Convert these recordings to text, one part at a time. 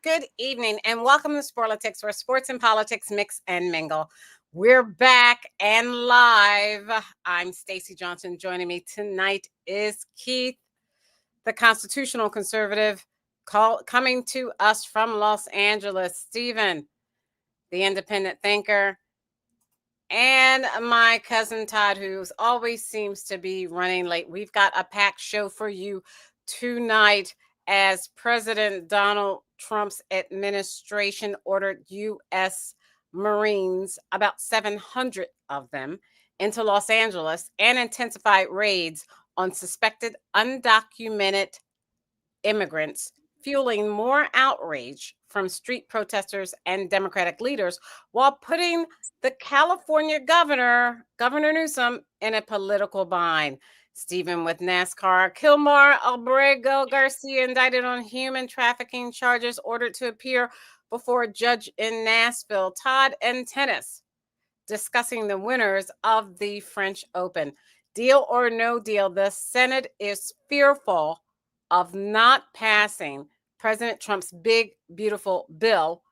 Good evening and welcome to Sporlitiks, where sports and politics mix and mingle. We're back and live. I'm Stacey Johnson. Joining me tonight is Keith, the constitutional conservative, coming to us from Los Angeles. Stephen, the independent thinker, and my cousin Todd, who always seems to be running late. We've got a packed show for you tonight as President Donald Trump's administration ordered U.S. Marines, about 700 of them, into Los Angeles and intensified raids on suspected undocumented immigrants, fueling more outrage from street protesters and Democratic leaders while putting the California Governor Newsom, in a political bind. Stephen with NASCAR. Kilmar Albrego Garcia, indicted on human trafficking charges, ordered to appear before a judge in Nashville. Todd and tennis, discussing the winners of the French Open. Deal or no deal, the Senate is fearful of not passing President Trump's big, beautiful bill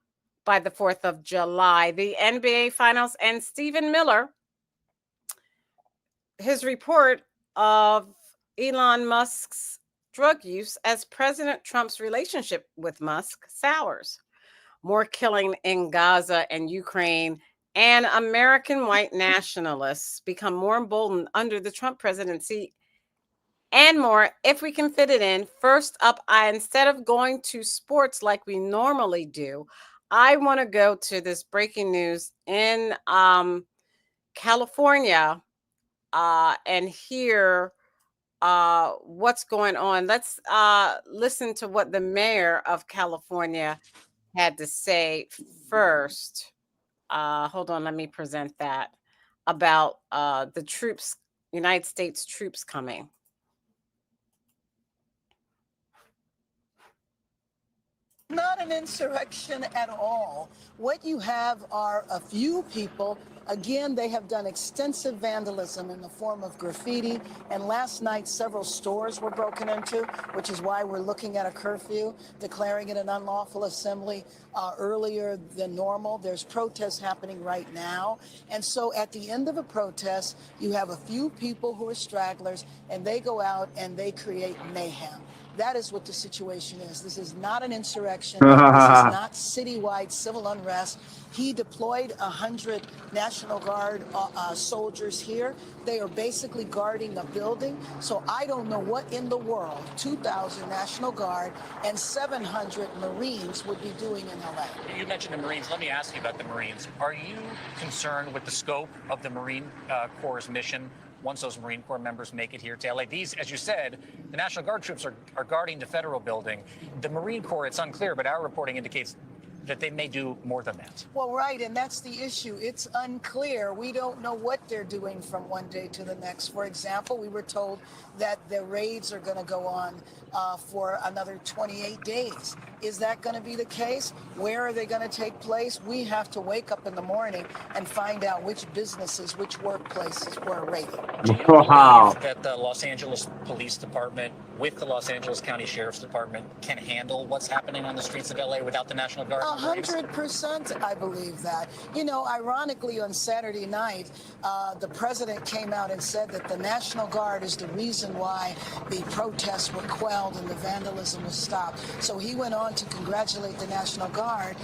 by the 4th of July. The NBA Finals and Stephen Miller, his report of Elon Musk's drug use as President Trump's relationship with Musk sours. More killing in Gaza and Ukraine, and American white nationalists become more emboldened under the Trump presidency, and more if we can fit it in. First up, instead of going to sports like we normally do, I want to go to this breaking news in California and hear what's going on. Let's listen to what the mayor of California had to say first. Hold on, let me present that about the troops, United States troops coming. Not an insurrection at all. What you have are a few people. Again, they have done extensive vandalism in the form of graffiti. And last night, several stores were broken into, which is why we're looking at a curfew, declaring it an unlawful assembly earlier than normal. There's protests happening right now. And so at the end of a protest, you have a few people who are stragglers, and they go out and they create mayhem. That is what the situation is. This is not an insurrection. This is not citywide civil unrest. He deployed 100 National Guard soldiers here. They are basically guarding a building. So I don't know what in the world 2,000 National Guard and 700 Marines would be doing in LA. You mentioned the Marines. Let me ask you about the Marines. Are you concerned with the scope of the Marine Corps' mission once those Marine Corps members make it here to LA? These, as you said, the National Guard troops are guarding the federal building. The Marine Corps, it's unclear, but our reporting indicates that they may do more than that. Well, right, and that's the issue. It's unclear. We don't know what they're doing from one day to the next. For example, we were told that the raids are going to go on for another 28 days. Is that going to be the case? Where are they going to take place? We have to wake up in the morning and find out which businesses, which workplaces were raided. Do you believe that the Los Angeles Police Department, with the Los Angeles County Sheriff's Department, can handle what's happening on the streets of LA without the National Guard? 100%, I believe that. You know, ironically, on Saturday night, the president came out and said that the National Guard is the reason why the protests were quelled and the vandalism was stopped. So he went on to congratulate the National Guard.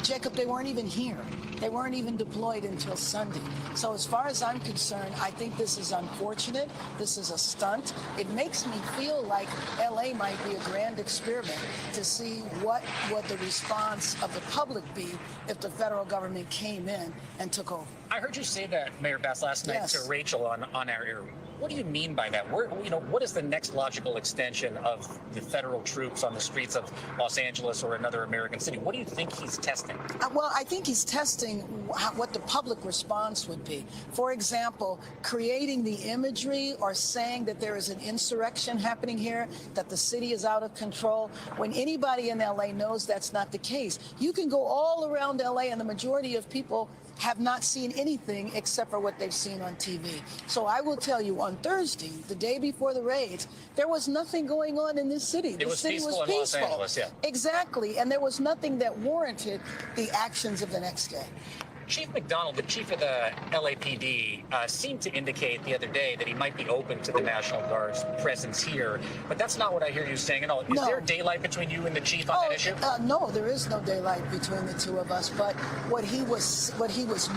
Jacob, they weren't even here. They weren't even deployed until Sunday. So as far as I'm concerned, I think this is unfortunate. This is a stunt. It makes me feel like LA might be a grand experiment to see what would the response of the public be if the federal government came in and took over. I heard you say that, Mayor Bass, last night to Rachel on our air. What do you mean by that? What is the next logical extension of the federal troops on the streets of Los Angeles or another American city? What do you think he's testing? Well, I think he's testing what the public response would be. For example, creating the imagery or saying that there is an insurrection happening here, that the city is out of control, when anybody in LA knows that's not the case. You can go all around LA and the majority of people have not seen anything except for what they've seen on TV. So I will tell you, on on Thursday, the day before the raids, there was nothing going on in this city. It was city peaceful was in Los Angeles, yeah. Exactly, and there was nothing that warranted the actions of the next day. Chief McDonald, the chief of the LAPD, seemed to indicate the other day that he might be open to the National Guard's presence here, but that's not what I hear you saying at all. Is there daylight between you and the chief on that issue? No, there is no daylight between the two of us. But what he was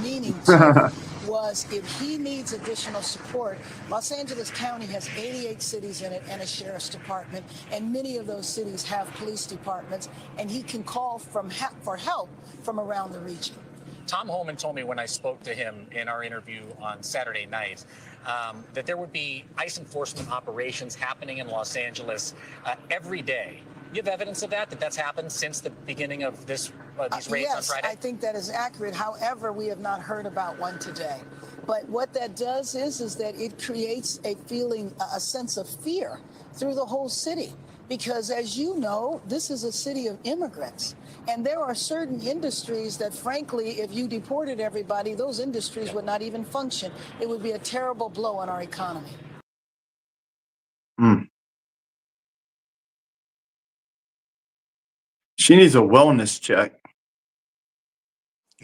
meaning to was if he needs additional support, Los Angeles County has 88 cities in it and a sheriff's department, and many of those cities have police departments, and he can call for help from around the region. Tom Holman told me when I spoke to him in our interview on Saturday night that there would be ICE enforcement operations happening in Los Angeles every day. You have evidence of that that's happened since the beginning of these raids on Friday? Yes, I think that is accurate. However, we have not heard about one today. But what that does is that it creates a feeling, a sense of fear through the whole city. Because as you know, this is a city of immigrants. And there are certain industries that, frankly, if you deported everybody, those industries would not even function. It would be a terrible blow on our economy. She needs a wellness check.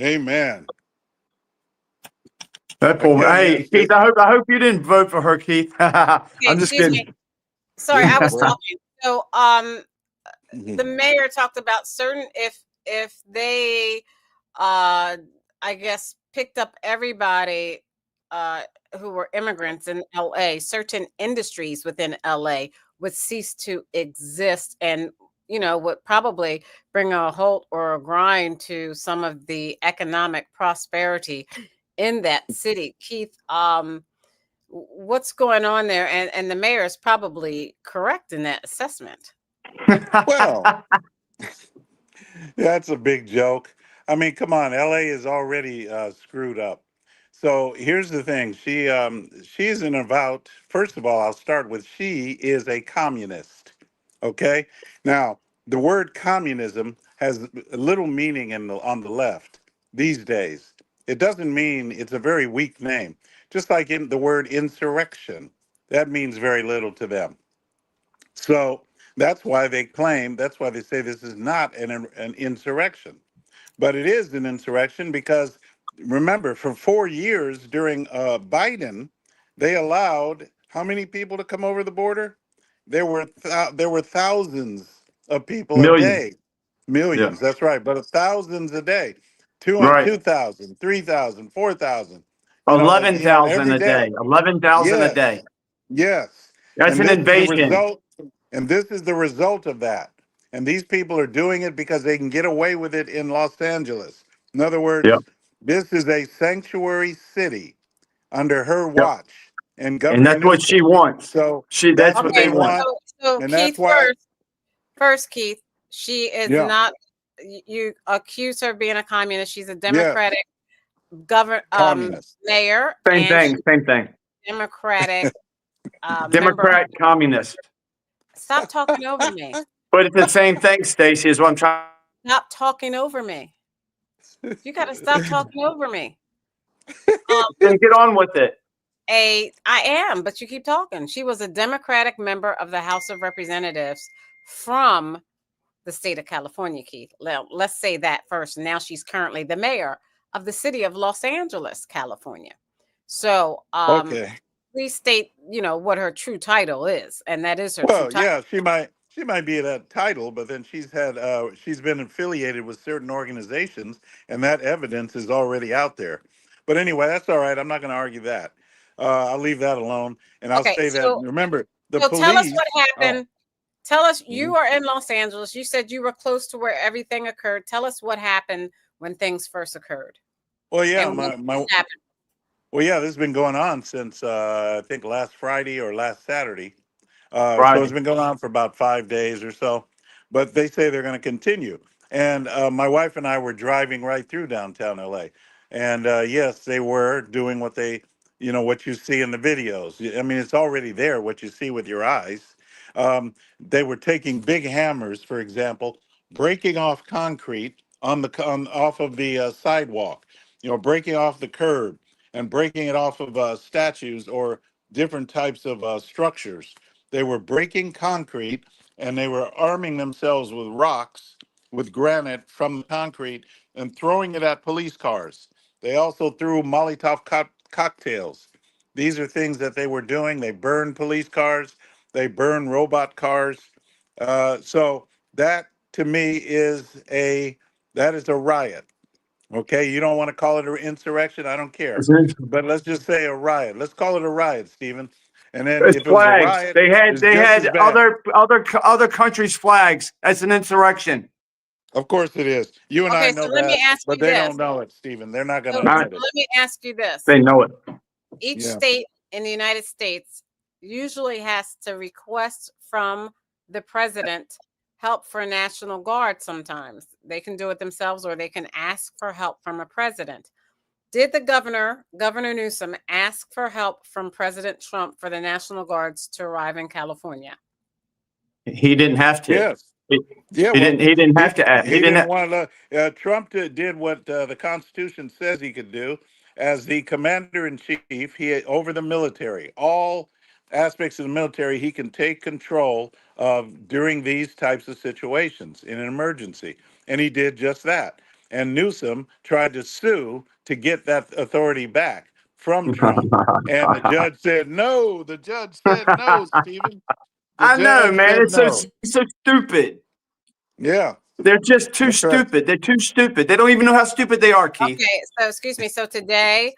Amen. Hey, Keith, I hope you didn't vote for her, Keith. I'm just kidding. Sorry, I was talking. So, the mayor talked about certain if they, I guess, picked up everybody who were immigrants in LA, certain industries within LA would cease to exist and, would probably bring a halt or a grind to some of the economic prosperity in that city. Keith, what's going on there? And the mayor is probably correct in that assessment. Well, that's a big joke. I mean, come on, LA is already screwed up. So here's the thing. She isn't about, first of all, I'll start with she is a communist. Okay? Now, the word communism has little meaning on the left these days. It doesn't mean, it's a very weak name. Just like in the word insurrection, that means very little to them. So that's why they say this is not an insurrection. But it is an insurrection because, remember, for 4 years during Biden, they allowed how many people to come over the border? There were thousands of people a Millions. day. Millions, Yeah. that's right, but thousands a day. Right. 2,000, 3,000, 4,000. 11,000 every a day. day. 11,000 a Yes, day. yes. That's And an this is the invasion. result. And this is the result of that. And these people are doing it because they can get away with it in Los Angeles. In other Yep. words, this is a sanctuary city under her Yep. watch and And Governor that's what she Newsom. wants. So That's that's what what they they Okay, want. want. so And Keith, that's why, first, Keith, she is yeah, not. You accuse her of being a communist. She's a yes, Democratic communist. mayor, Same and she's thing. Same thing. a Democratic member. Democrat, communist. Stop talking over me. But it's the same thing, Stacey, is what I'm trying. Stop talking over me. You got to stop talking over me. Then get on with it. I am, but you keep talking. She was a Democratic member of the House of Representatives from the state of California, Keith. Let's say that first. Now she's currently the mayor of the city of Los Angeles, California. So, Okay. please state, what her true title is, and that is her true Well, title. yeah, she might be that title, but then she's been affiliated with certain organizations, and that evidence is already out there. But anyway, that's all right. I'm not going to argue that. I'll leave that alone, and I'll Okay, say that. Remember, the so tell us police. what happened. Tell us, Mhm. you are in Los Angeles. You said you were close to where everything occurred. Tell us what happened when things first occurred. Well, yeah, And what my happened. well, yeah, this has been going on since I think last Friday or last Saturday. So Friday. it's been going on for about 5 days or so, but they say they're going to continue. And my wife and I were driving right through downtown LA, and yes, they were doing what you see in the videos. I mean, it's already there, what you see with your eyes. They were taking big hammers, for example, breaking off concrete off of the sidewalk, breaking off the curb and breaking it off of statues or different types of structures. They were breaking concrete and they were arming themselves with rocks, with granite from the concrete, and throwing it at police cars. They also threw Molotov cocktails. These are things that they were doing. They burned police cars. They burned robot cars. So that to me that is a riot. Okay, you don't want to call it an insurrection. I don't care, but let's just say a riot. Let's call it a riot, Stephen. And then It's if it was a flags. riot, They it's just had as bad. other countries' flags. That's an insurrection. Of course it is. You and I Okay, know so let me that, ask but you they this. don't know it, Stephen. They're not going So to let admit it. me ask you this. They know it. Each Yeah. state in the United States usually has to request from the president help for National Guard sometimes. They can do it themselves or they can ask for help from a president. Did the Governor Newsom, ask for help from President Trump for the National Guards to arrive in California? He didn't have to. Yes. Yeah, He well, didn't. He didn't have to. he didn't want to. Trump did what the Constitution says he could do. As the commander in chief, over the military, all aspects of the military, he can take control of during these types of situations in an emergency, and he did just that. And Newsom tried to sue to get that authority back from Trump, and the judge said no. The judge said no, Stephen. The I know, judge man. said It's so no. stupid. Yeah. They're just too That's right. stupid. They're too stupid. They don't even know how stupid they are, Keith. Okay, so excuse me. So today,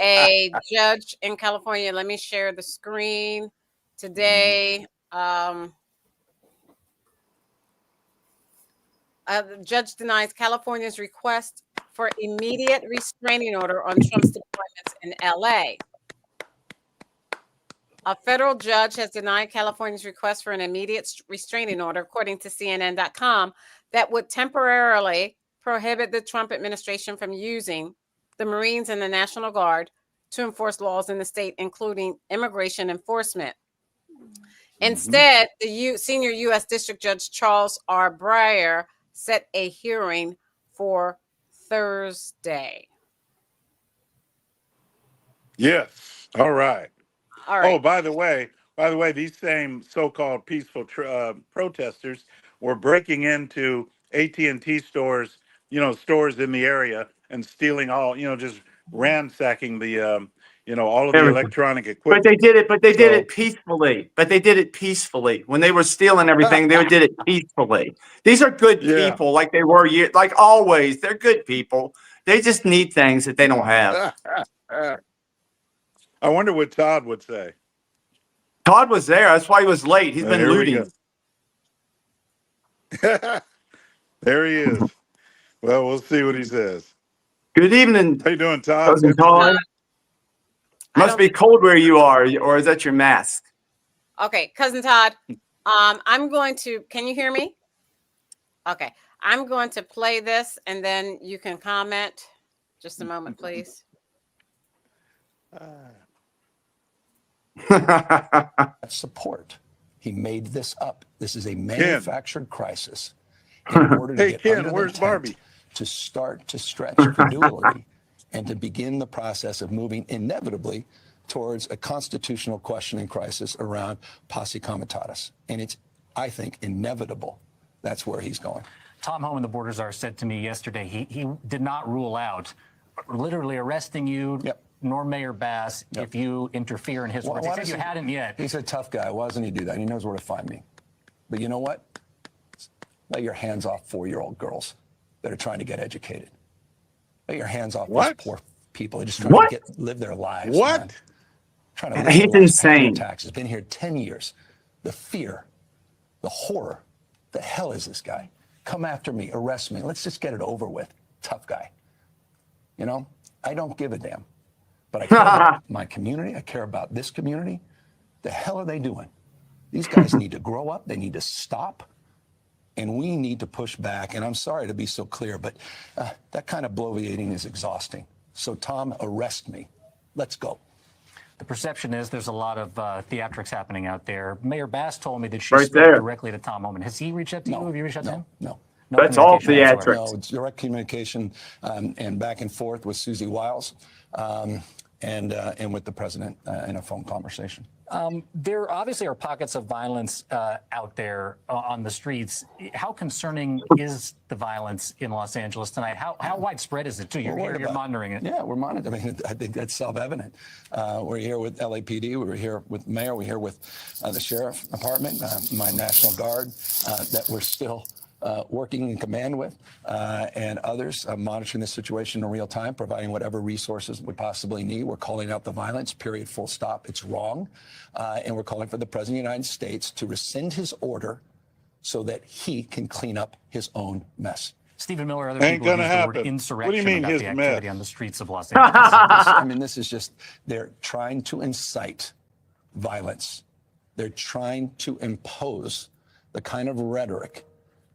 a judge in California, let me share the screen. Today, the judge denies California's request for immediate restraining order on Trump's deployments in LA. A federal judge has denied California's request for an immediate restraining order, according to CNN.com, that would temporarily prohibit the Trump administration from using the Marines and the National Guard to enforce laws in the state, including immigration enforcement. Instead, the senior U.S. District Judge Charles R. Breyer set a hearing for Thursday. Yes. All right. All right. Oh, by the way, these same so-called peaceful protesters were breaking into AT&T stores, stores in the area, and stealing all, just ransacking the, all of the Everything. electronic But equipment. they did it. But they did it peacefully. When they were stealing everything, they did it peacefully. These are good Yeah. people, like they were, like always. They're good people. They just need things that they don't have. I wonder what Todd would say. Todd was there. That's why he was late. He's been Here we looting. go. There he is. Well, we'll see what he says. Good evening, How you doing, Todd? cousin Good to see Todd. you. Must be cold where you are, or is that your mask? Okay, cousin Todd. I'm going to. Can you hear me? Okay, I'm going to play this, and then you can comment. Just a moment, please. Support. He made this up. This is a manufactured crisis in order to get Ken, under where's the tent Barbie? to start to stretch credulity and to begin the process of moving inevitably towards a constitutional questioning crisis around posse comitatus. And it's, I think, inevitable. That's where he's going. Tom Homan, the border czar, said to me yesterday he did not rule out literally arresting you, nor Mayor Bass, if you interfere in his words. He said you hadn't yet. He's a tough guy. Why doesn't he do that? He knows where to find me. But you know what? Let your hands off 4-year-old girls that are trying to get educated. Let your hands off these poor people who are just trying to live their lives. What? Man. Trying to live He's their lives, pay their insane. taxes. Been here 10 years. The fear, the horror. The hell is this guy? Come after me, arrest me. Let's just get it over with. Tough guy. You know, I don't give a damn. But I care about my community. I care about this community. The hell are they doing? These guys need to grow up. They need to stop. And we need to push back. And I'm sorry to be so clear, but that kind of bloviating is exhausting. So, Tom, arrest me. Let's go. The perception is there's a lot of theatrics happening out there. Mayor Bass told me that she Right spoke there. directly to Tom Homan. Has he reached out to you? Have you reached out to him? No. No That's all communication whatsoever. theatrics. No, it's direct communication and back and forth with Susie Wiles. and with the president in a phone conversation. There obviously are pockets of violence out there on the streets. How concerning is the violence in Los Angeles tonight? How widespread is it too? You're monitoring it. Yeah, we're monitoring. I mean, I think that's self-evident. We're here with LAPD. We're here with Mayor. We're here with the Sheriff Department, my National Guard, that we're still working in command with, and others monitoring the situation in real time, providing whatever resources we possibly need. We're calling out the violence, period, full stop. It's wrong. And we're calling for the President of the United States to rescind his order so that he can clean up his own mess. Stephen Miller, other people use the word insurrection what do you mean, about his the activity mess? on the streets of Los Angeles. I mean, this is just, they're trying to incite violence. They're trying to impose the kind of rhetoric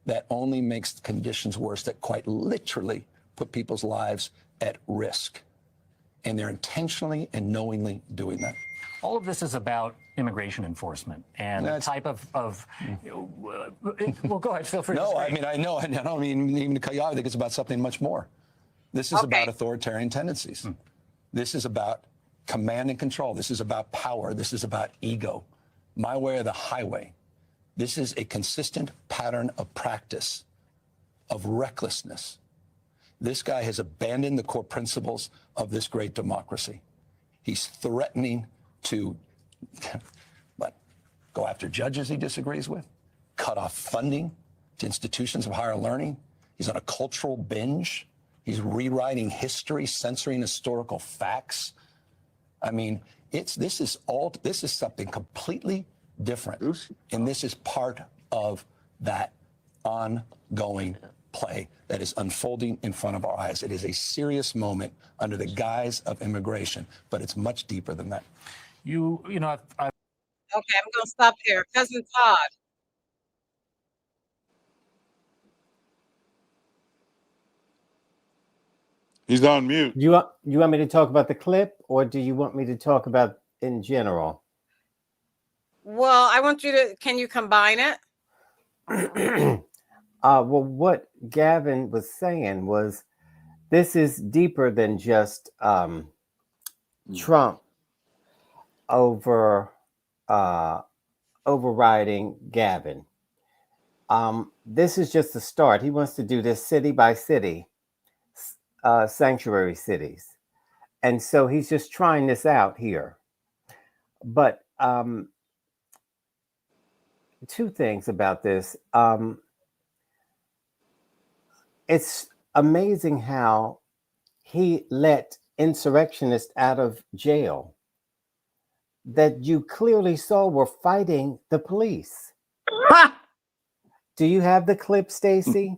that only makes conditions worse, that quite literally put people's lives at risk. And they're intentionally and knowingly doing that. All of this is about immigration enforcement and the type of well, go ahead, feel free to No, say. I mean, I know, I don't mean even to cut you off. I think it's about something much more. This is about authoritarian tendencies. This is about command and control. This is about power. This is about ego. My way or the highway. This is a consistent pattern of practice, of recklessness. This guy has abandoned the core principles of this great democracy. He's threatening to go after judges he disagrees with, cut off funding to institutions of higher learning. He's on a cultural binge. He's rewriting history, censoring historical facts. I mean, this is something completely different. And this is part of that ongoing play that is unfolding in front of our eyes. It is a serious moment under the guise of immigration, but it's much deeper than that. You know, Okay, I'm going to stop there. Cousin Todd. He's on mute. You want me to talk about the clip, or do you want me to talk about in general? Well, I want you to, can you combine it? Well, what Gavin was saying was this is deeper than just Trump overriding Gavin. This is just the start. He wants to do this city by city, sanctuary cities. And so he's just trying this out here. But two things about this. It's amazing how he let insurrectionists out of jail that you clearly saw were fighting the police. Do you have the clip, Stacey?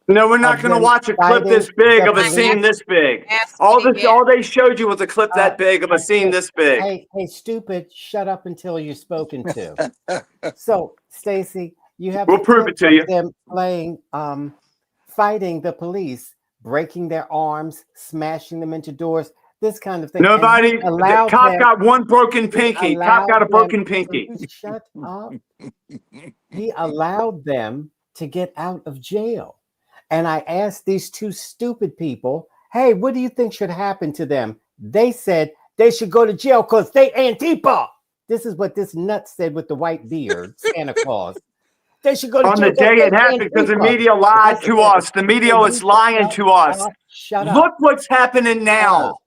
No, we're not going to watch a clip this big of a scene this big. All they showed you was a clip that big of a scene this big. Hey, stupid! Shut up until you're spoken to. So, Stacey, you have. We'll prove it to you. Them playing, fighting the police, breaking their arms, smashing them into doors. This kind of thing. Nobody. Cop got one broken pinky. Cop got a broken pinky. Shut up. He allowed them to get out of jail. And I asked these two stupid people, hey, what do you think should happen to them? They said they should go to jail because they Antifa. This is what this nut said with the white beard, Santa Claus. They should go to jail. On the day it happened, because the media lied to us. The media is lying to us. Shut up. Look what's happening now.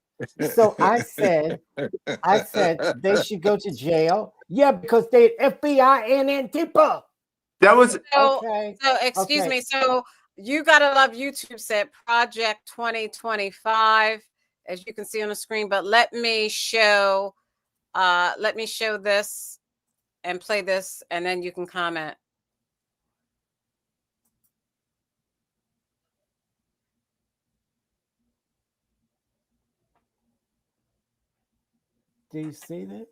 So I said they should go to jail. Yeah, because they FBI and Antifa. That was So excuse me. So You Gotta Love YouTube said Project 2025, as you can see on the screen. But let me show this and play this, and then you can comment. Do you see this?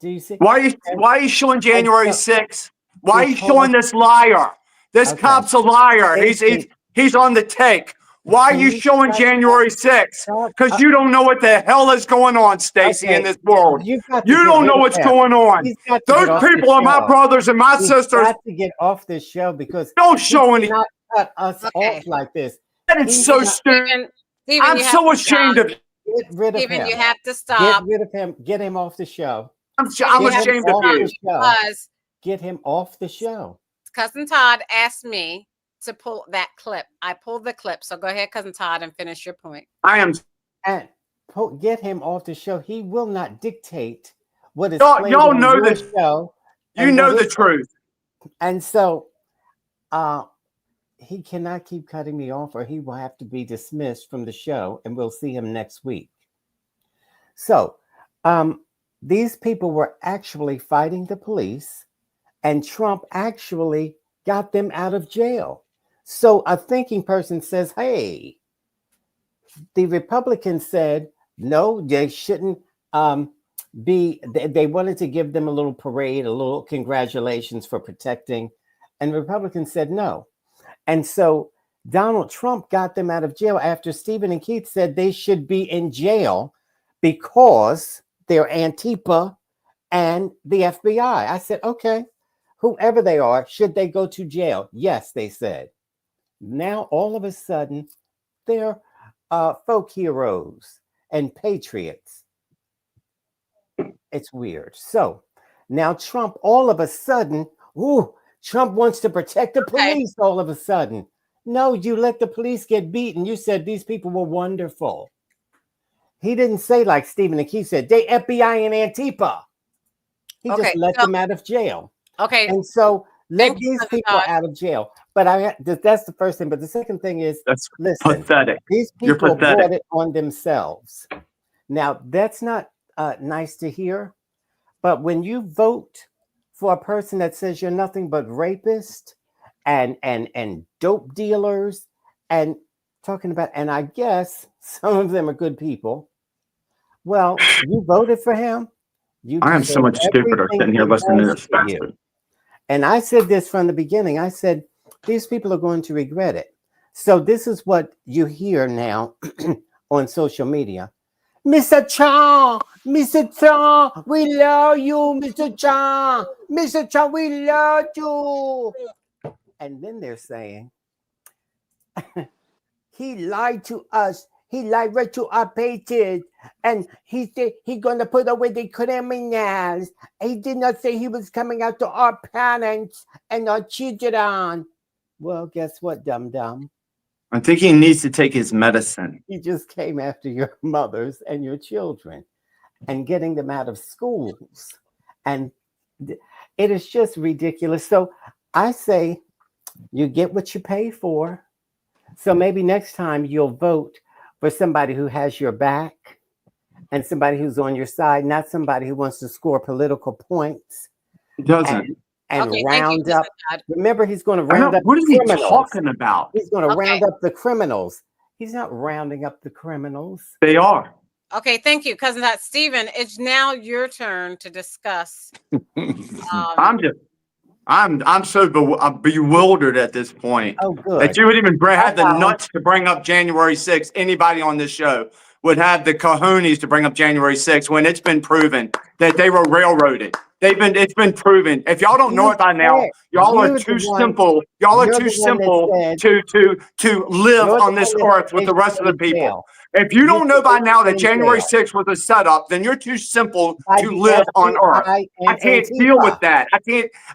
Do you see? Why are you showing January 6th? Why are you showing this liar? This cop's a liar. He's on the take. Why are you showing January 6th? Because you don't know what the hell is going on, Stacey, in this world. You don't know what's going on. Those people are my brothers and my sisters. You got to get off this show because don't show any. Not cut us off like this. That is so stupid. Stephen, I'm so ashamed of you. Get rid of Stephen, him. you have to Get stop. rid of him. Get him off the show. I'm You have to ashamed of stop you. because Get him off the show. Cousin Todd asked me to pull that clip. I pulled the clip. So go ahead, Cousin Todd, and finish your point. I am. And get him off the show. He will not dictate what is Y'all played know on your this. show. You know the truth. And so he cannot keep cutting me off, or he will have to be dismissed from the show, and we'll see him next week. So these people were actually fighting the police, and Trump actually got them out of jail. So a thinking person says, hey, the Republicans said, no, they shouldn't they wanted to give them a little parade, a little congratulations for protecting. And the Republicans said no. And so Donald Trump got them out of jail after Stephen and Keith said they should be in jail because they're Antifa and the FBI. I said, okay, whoever they are, should they go to jail? Yes, they said. Now, all of a sudden, they're folk heroes and patriots. It's weird. So now Trump, all of a sudden, Trump wants to protect the police all of a sudden. No, you let the police get beaten. You said these people were wonderful. He didn't say like Stephen and Keith said, they FBI and Antifa. He just let them out of jail. Okay. And so let these people out of jail. But that's the first thing. But the second thing is, listen, pathetic. These people brought it on themselves. Now, that's not nice to hear. But when you vote for a person that says you're nothing but rapist and dope dealers and talking about, and I guess some of them are good people. Well, you voted for him. I am so much stupider sitting here listening to this bastard. And I said this from the beginning. I said, these people are going to regret it. So this is what you hear now on social media. Mr. Chan, we love you, Mr. Chan. Mr. Chan, we love you. And then they're saying, he lied to us. He lied right to our patriots. And he said he's going to put away the criminals. He did not say he was coming out to our parents and our children. Well, guess what, dum-dum? I think he needs to take his medicine. He just came after your mothers and your children and getting them out of schools. And it is just ridiculous. So I say you get what you pay for. So maybe next time you'll vote for somebody who has your back and somebody who's on your side, not somebody who wants to score political points. He doesn't. And round up. Remember, he's going to round up. What is he talking about? He's going to round up the criminals. He's not rounding up the criminals. They are. Okay, thank you, Cousin Todd. Stephen, it's now your turn to discuss. I'm so bewildered at this point. Oh, good. That you would even have the nuts to bring up January 6th. Anybody on this show would have the cojones to bring up January 6th when it's been proven that they were railroaded. It's been proven. If y'all don't know it by now, y'all are too simple. Y'all are too simple to live on this earth with the rest of the people. If you don't know by now that January 6th was a setup, then you're too simple to live on earth. I can't deal with that.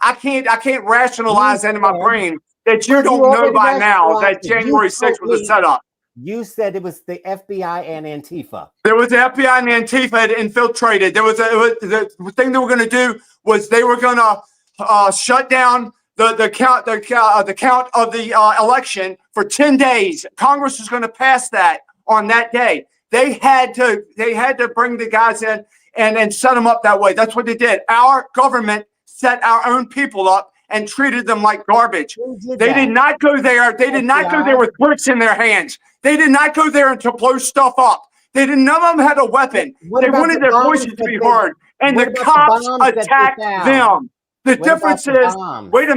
I can't rationalize that in my brain that you don't know by now that January 6th was a setup. You said it was the FBI and Antifa. There was the FBI and Antifa had infiltrated. The thing they were going to do was they were going to shut down the count of the election for 10 days. Congress was going to pass that on that day. They had to bring the guys in and set them up that way. That's what they did. Our government set our own people up and treated them like garbage. They did not go there. They did not go there with bricks in their hands. They did not go there to blow stuff up. None of them had a weapon. They wanted their voices to be heard. And the cops attacked them. The difference is, wait a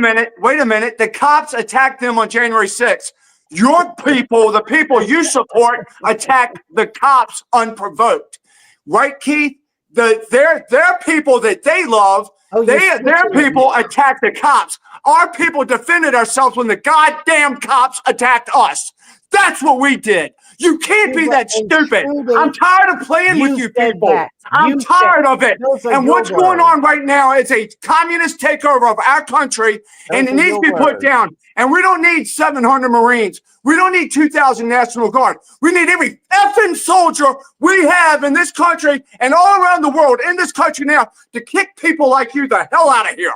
minute. The cops attacked them on January 6th. Your people, the people you support, attacked the cops unprovoked. Right, Keith? Their people that they love, their people attacked the cops. Our people defended ourselves when the goddamn cops attacked us. That's what we did. You can't be that stupid. I'm tired of playing with you people. I'm tired of it. And what's going on right now is a communist takeover of our country, and it needs to be put down. And we don't need 700 Marines. We don't need 2,000 National Guard. We need every effing soldier we have in this country and all around the world in this country now to kick people like you the hell out of here.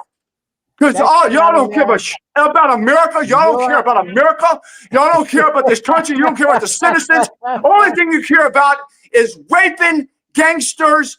Because y'all don't give a shit about America. Y'all don't care about America. Y'all don't care about this country. You don't care about the citizens. Only thing you care about is raping gangsters,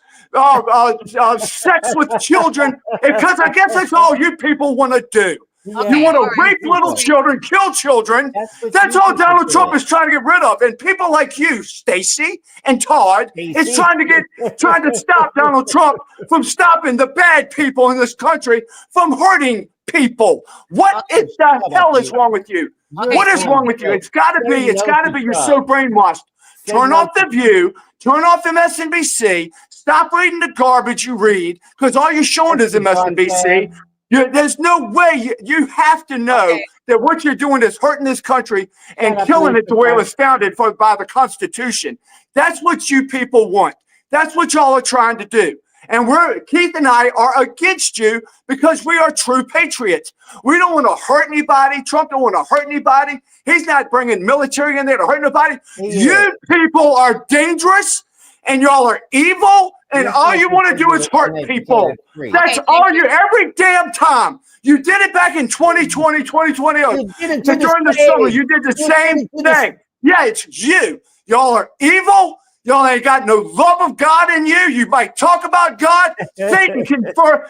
sex with children. Because I guess that's all you people want to do. Okay, You want to all right. rape little children, kill children. That's all Donald Trump is trying to get rid of. And people like you, Stacey and Todd, is trying to stop Donald Trump from stopping the bad people in this country from hurting people. What is the hell is wrong with you? What is wrong with you? It's got to be you're so brainwashed. Turn off The View. Turn off MSNBC. Stop reading the garbage you read, because all you're showing is MSNBC. There's no way. You have to know that what you're doing is hurting this country and killing it the way it was founded by the Constitution. That's what you people want. That's what y'all are trying to do. And Keith and I are against you because we are true patriots. We don't want to hurt anybody. Trump don't want to hurt anybody. He's not bringing military in there to hurt nobody. You people are dangerous, and y'all are evil, and all you want to do is hurt people. That's all you, every damn time. You did it back in 2020, 2020. During the summer, you did the same thing. Yeah, it's you. Y'all are evil. Y'all ain't got no love of God in you. You might talk about God. Satan can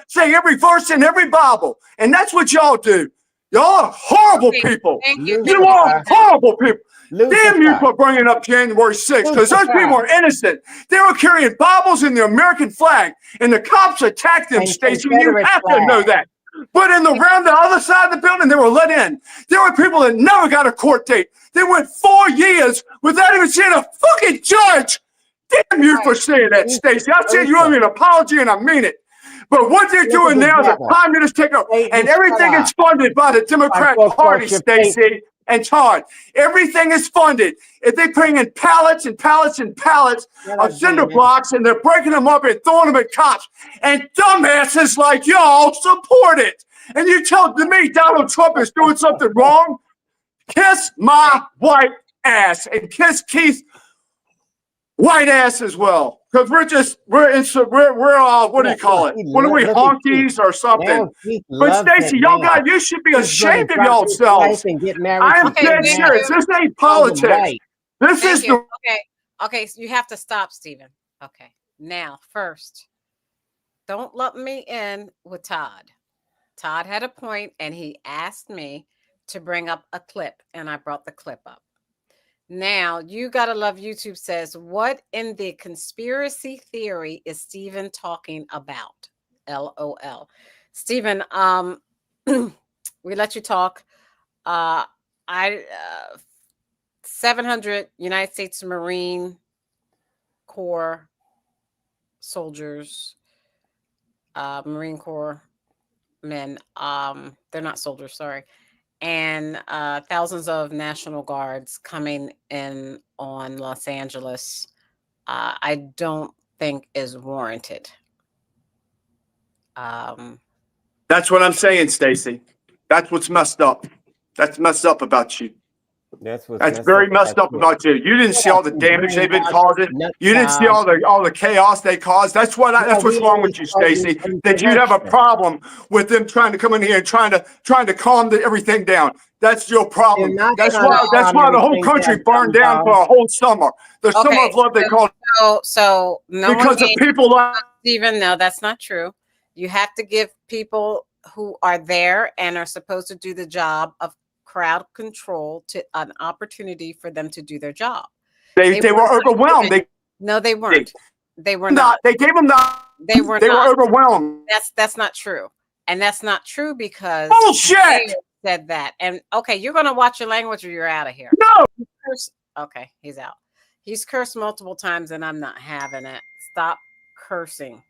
say every verse in every Bible. And that's what y'all do. Y'all are horrible people. You are horrible people. Damn you for bringing up January 6th, because those people are innocent. They were carrying Bibles and the American flag, and the cops attacked them, Stacey. You have to know that. But around the other side of the building, they were let in. There were people that never got a court date. They went 4 years without even seeing a fucking judge. Damn you for saying that, Stacey. I said you owe me an apology, and I mean it. But what they're doing now is a communist takeover, and everything is funded by the Democrat Party, Stacey and Todd. Everything is funded. If they bring in pallets and pallets and pallets of cinder blocks, and they're breaking them up and throwing them at cops, and dumbasses like y'all support it. And you tell me Donald Trump is doing something wrong? Kiss my white ass and kiss Keith's white ass as well, because we're what do you call it? What are we, honkies or something? But Stacey, you should be ashamed of yourselves. I am dead serious. This ain't politics. This is the okay. So you have to stop, Stephen. Okay, now first, don't lump me in with Todd. Todd had a point, and he asked me to bring up a clip, and I brought the clip up. Now, You Gotta Love YouTube says, what in the conspiracy theory is Stephen talking about? LOL. Stephen, we let you talk. 700 United States Marine Corps soldiers, Marine Corps men, they're not soldiers, sorry, and thousands of National Guards coming in on Los Angeles, I don't think is warranted. That's what I'm saying, Stacey. That's what's messed up. That's messed up about you. That's very messed up about you. You didn't see all the damage they've been causing. You didn't see all the chaos they caused. That's what's wrong with you, Stacey. That you have a problem with them trying to come in here and trying to calm everything down. That's your problem. That's why the whole country burned down for a whole summer. The summer of love they called. So no, because of people like Stephen. No, that's not true. You have to give people who are there and are supposed to do the job of crowd control to an opportunity for them to do their job. They were overwhelmed. No, they weren't. They were not. They gave them the. They were overwhelmed. That's not true, and that's not true because bullshit said that. And okay, you're gonna watch your language or you're out of here. No. Okay, he's out. He's cursed multiple times, and I'm not having it. Stop cursing.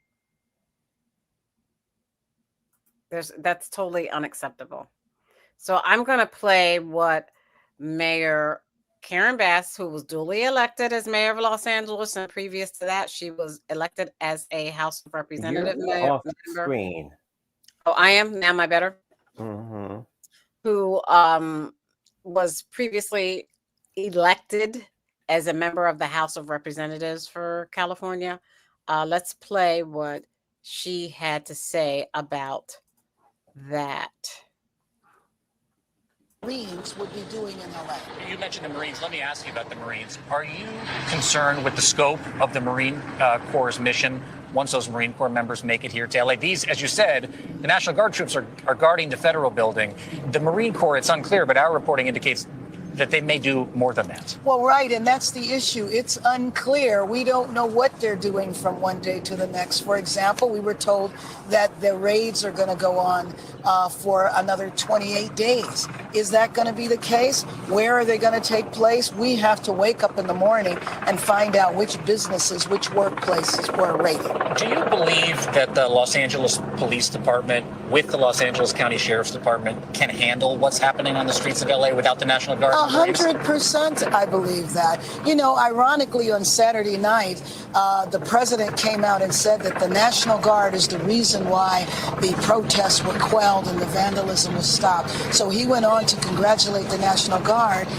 That's totally unacceptable. So I'm going to play what Mayor Karen Bass, who was duly elected as mayor of Los Angeles, and previous to that, she was elected as a House of Representative You're off member. screen. Oh, I am now. Am I better? Mm-hmm. Who was previously elected as a member of the House of Representatives for California. Let's play what she had to say about that. Marines would be doing in LA. You mentioned the Marines. Let me ask you about the Marines. Are you concerned with the scope of the Marine Corps' mission once those Marine Corps members make it here to LA? These, as you said, the National Guard troops are guarding the federal building. The Marine Corps, it's unclear, but our reporting indicates that they may do more than that. Well, right, and that's the issue. It's unclear. We don't know what they're doing from one day to the next. For example, we were told that the raids are going to go on for another 28 days. Is that going to be the case? Where are they going to take place? We have to wake up in the morning and find out which businesses, which workplaces were raided. Do you believe that the Los Angeles Police Department, with the Los Angeles County Sheriff's Department, can handle what's happening on the streets of LA without the National Guard? 100%, I believe that. You know, ironically, on Saturday night, the president came out and said that the National Guard is the reason why the protests were quelled and the vandalism was stopped. So he went on to congratulate the National Guard.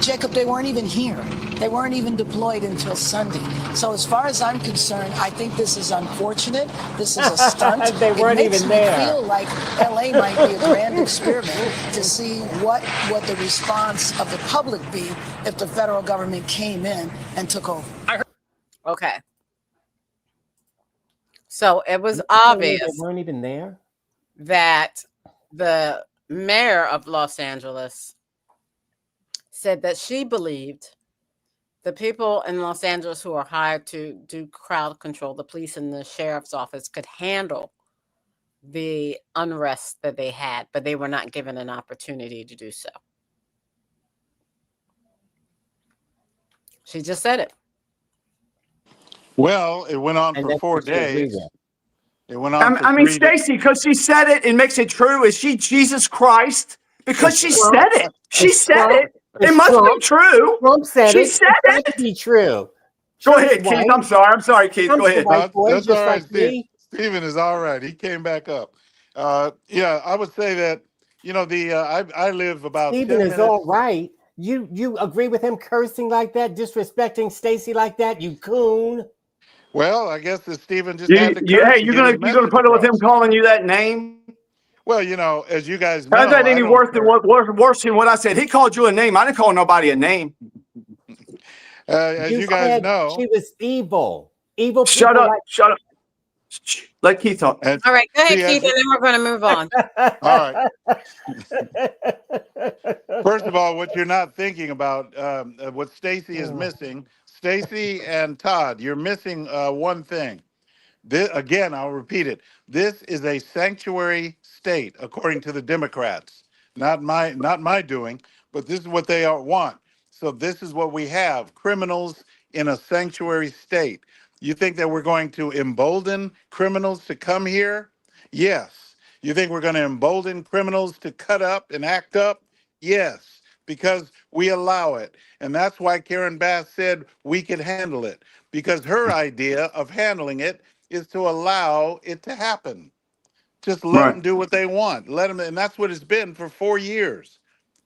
Jacob, they weren't even here. They weren't even deployed until Sunday. So as far as I'm concerned, I think this is unfortunate. This is a stunt. They weren't it makes even me there. feel like LA might be a grand experiment to see what the response of the public be if the federal government came in and took over. Okay. So it was They obvious weren't even there. that the mayor of Los Angeles said that she believed the people in Los Angeles who are hired to do crowd control, the police and the sheriff's office, could handle the unrest that they had, but they were not given an opportunity to do so. She just said it. Well, it went on And for that's 4 what you agree days. with. It went on for I mean, 3 days. Stacey, because she said it, it makes it true. Is she Jesus Christ? Because she said it. She said it. It must be true. Trump said She it. said It's got it. to be true. Go Trump's ahead, Keith. white. I'm sorry, Keith. Go Trump's a ahead. white boy, That's just all right, like me. Stephen is all right. He came back up. Yeah, I would say that, you know, I live about Stephen 10 is all minutes. right. You agree with him cursing like that, disrespecting Stacey like that, you coon? Well, I guess that Stephen just had to curse Hey, and you're get his gonna message put up with him across. calling you that name? Well, you know, as you guys How's know, that I any don't worse than curse. worse than what I said? He called you a name. I didn't call nobody a name. As You you guys said know, she was evil. Evil Shut people up. Shut up. Let Keith talk. and All right, go ahead, see, Keith, and then we're going to move on. all right. First of all, what you're not thinking about, what Stacey is missing, Stacey and Todd, you're missing one thing. This, again, I'll repeat it. This is a sanctuary state, according to the Democrats. Not my doing, but this is what they want. So this is what we have: criminals in a sanctuary state. You think that we're going to embolden criminals to come here? Yes. You think we're going to embolden criminals to cut up and act up? Yes, because we allow it. And that's why Karen Bass said we could handle it, because her idea of handling it is to allow it to happen. Just let Right. them do what they want. Let them, and that's what it's been for 4 years.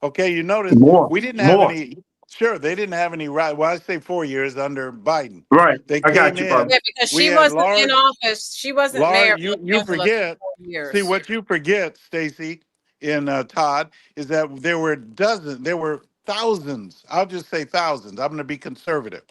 Okay, you notice More. we didn't have More. any. Sure, they didn't have any right. Well, I say 4 years under Biden. Right. They I got came you, brother. in. Yeah, because We she had wasn't in large, office. She wasn't mayor of Los You Angeles forget. for 4 See years. what you forget, Stacy, and Todd, is that there were dozens. There were thousands. I'll just say thousands. I'm going to be conservative.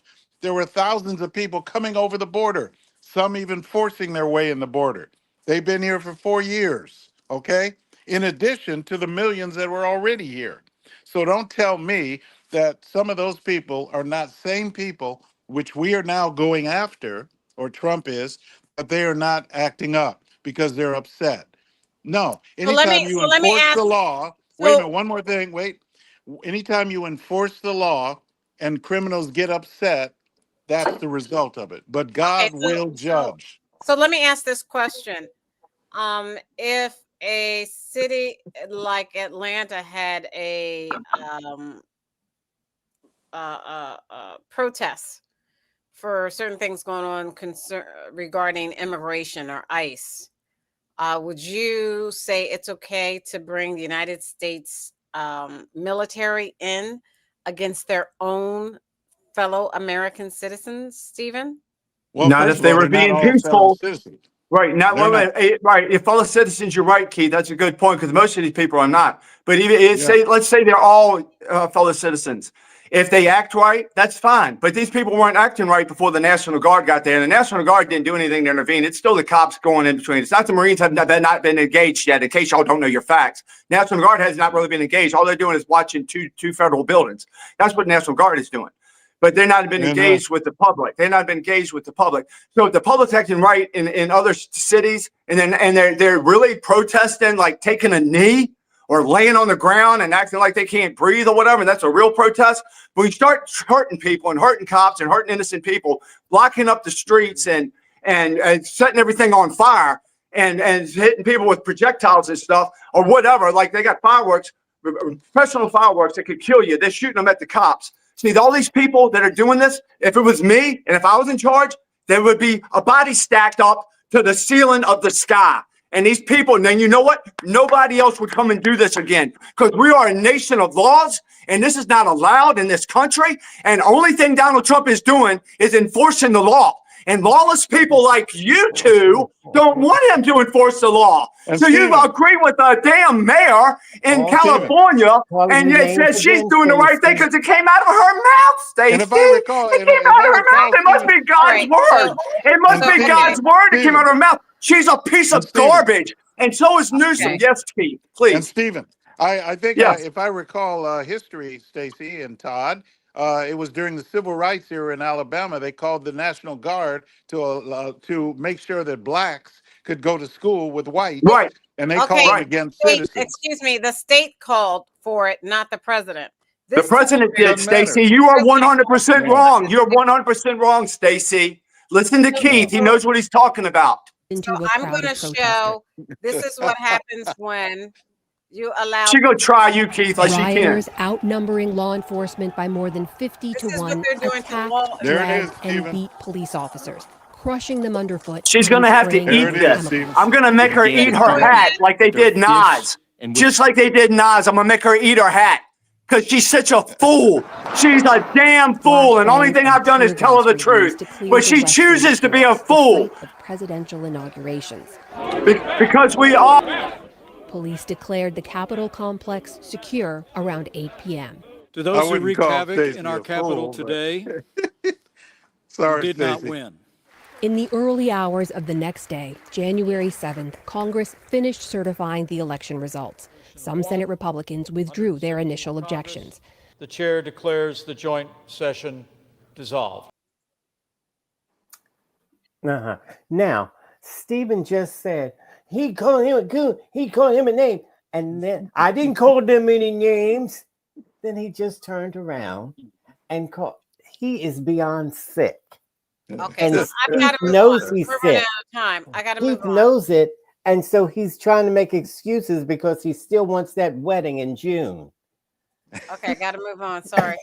There were thousands of people coming over the border. Some even forcing their way in the border. They've been here for 4 years. Okay. In addition to the millions that were already here. So don't tell me that some of those people are not same people which we are now going after, or Trump is, but they are not acting up because they're upset. No, So let anytime me you so let me enforce ask. the law, wait a So minute, one more thing, wait. Anytime you enforce the law and criminals get upset, that's the result of it. But okay, God will judge. so let me ask this question. If a city like Atlanta had protests for certain things going on regarding immigration or ICE, would you say it's okay to bring the United States military in against their own fellow American citizens, Stephen? Well, Not first if of they all, were they're not being all fellow peaceful. citizens. Right. Not They're not. right. If fellow citizens, you're right, Keith. That's a good point because most of these people are not. But even Yeah. let's say they're all fellow citizens. If they act right, that's fine. But these people weren't acting right before the National Guard got there. And the National Guard didn't do anything to intervene. It's still the cops going in between. It's not the Marines have not been engaged yet, in case y'all don't know your facts. National Guard has not really been engaged. All they're doing is watching two federal buildings. That's what National Guard is doing. But they're not been engaged with the public. They're not been engaged with the public. So if the public's acting right in other cities, and they're really protesting, like taking a knee or laying on the ground and acting like they can't breathe or whatever, that's a real protest. But we start hurting people and hurting cops and hurting innocent people, blocking up the streets and setting everything on fire and hitting people with projectiles and stuff or whatever. Like they got fireworks, professional fireworks that could kill you. They're shooting them at the cops. See, all these people that are doing this, if it was me and if I was in charge, there would be a body stacked up to the ceiling of the sky. And these people, and then you know what? Nobody else would come and do this again because we are a nation of laws and this is not allowed in this country. And only thing Donald Trump is doing is enforcing the law. And lawless people like you two don't want him to enforce the law. And so Stephen, you agree with the damn mayor in California, and it says she's doing the right thing because it came out of her mouth, Stacey. And if I recall, it came out of her mouth. It must be God's word. It must be God's word. It came out of her mouth. She's a piece of garbage, and so is Newsom. Okay. Yes, Keith, please. And Stephen, I think Yes. if I recall history, Stacey and Todd, it was during the civil rights era in Alabama. They called the National Guard to make sure that blacks could go to school with whites. Right. And they called it against citizens. Excuse me, the state called for it, not the president. The president did, Stacey. You are 100% wrong. You're 100% wrong, Stacey. Listen to Keith. He knows what he's talking about. So I'm going to show this is what happens when you allow. She gonna try you, Keith, like she can. Rioters outnumbering law enforcement by more than 50 to 1 attack, drag, and beat police officers, crushing them underfoot. She's gonna have to eat this. I'm gonna make her eat her hat like they did Nas. Just like they did Nas, I'm gonna make her eat her hat. Because she's such a fool. She's a damn fool. And the only thing I've done is tell her the truth. But she chooses to be a fool. Presidential inaugurations. Because we are. Police declared the Capitol complex secure around 8 p.m. To those who wreak havoc in our Capitol today, sorry, did not win. In the early hours of the next day, January 7th, Congress finished certifying the election results. Some Senate Republicans withdrew their initial objections. The chair declares the joint session dissolved. Now, Stephen just said he called him a goon. He called him a name. And then I didn't call them any names. Then he just turned around and called. He is beyond sick. Okay, and so I've got to move knows on. he's We're sick. running out of time. I got to move He on. knows it. And so he's trying to make excuses because he still wants that wedding in June. Okay, I got to move on. Sorry.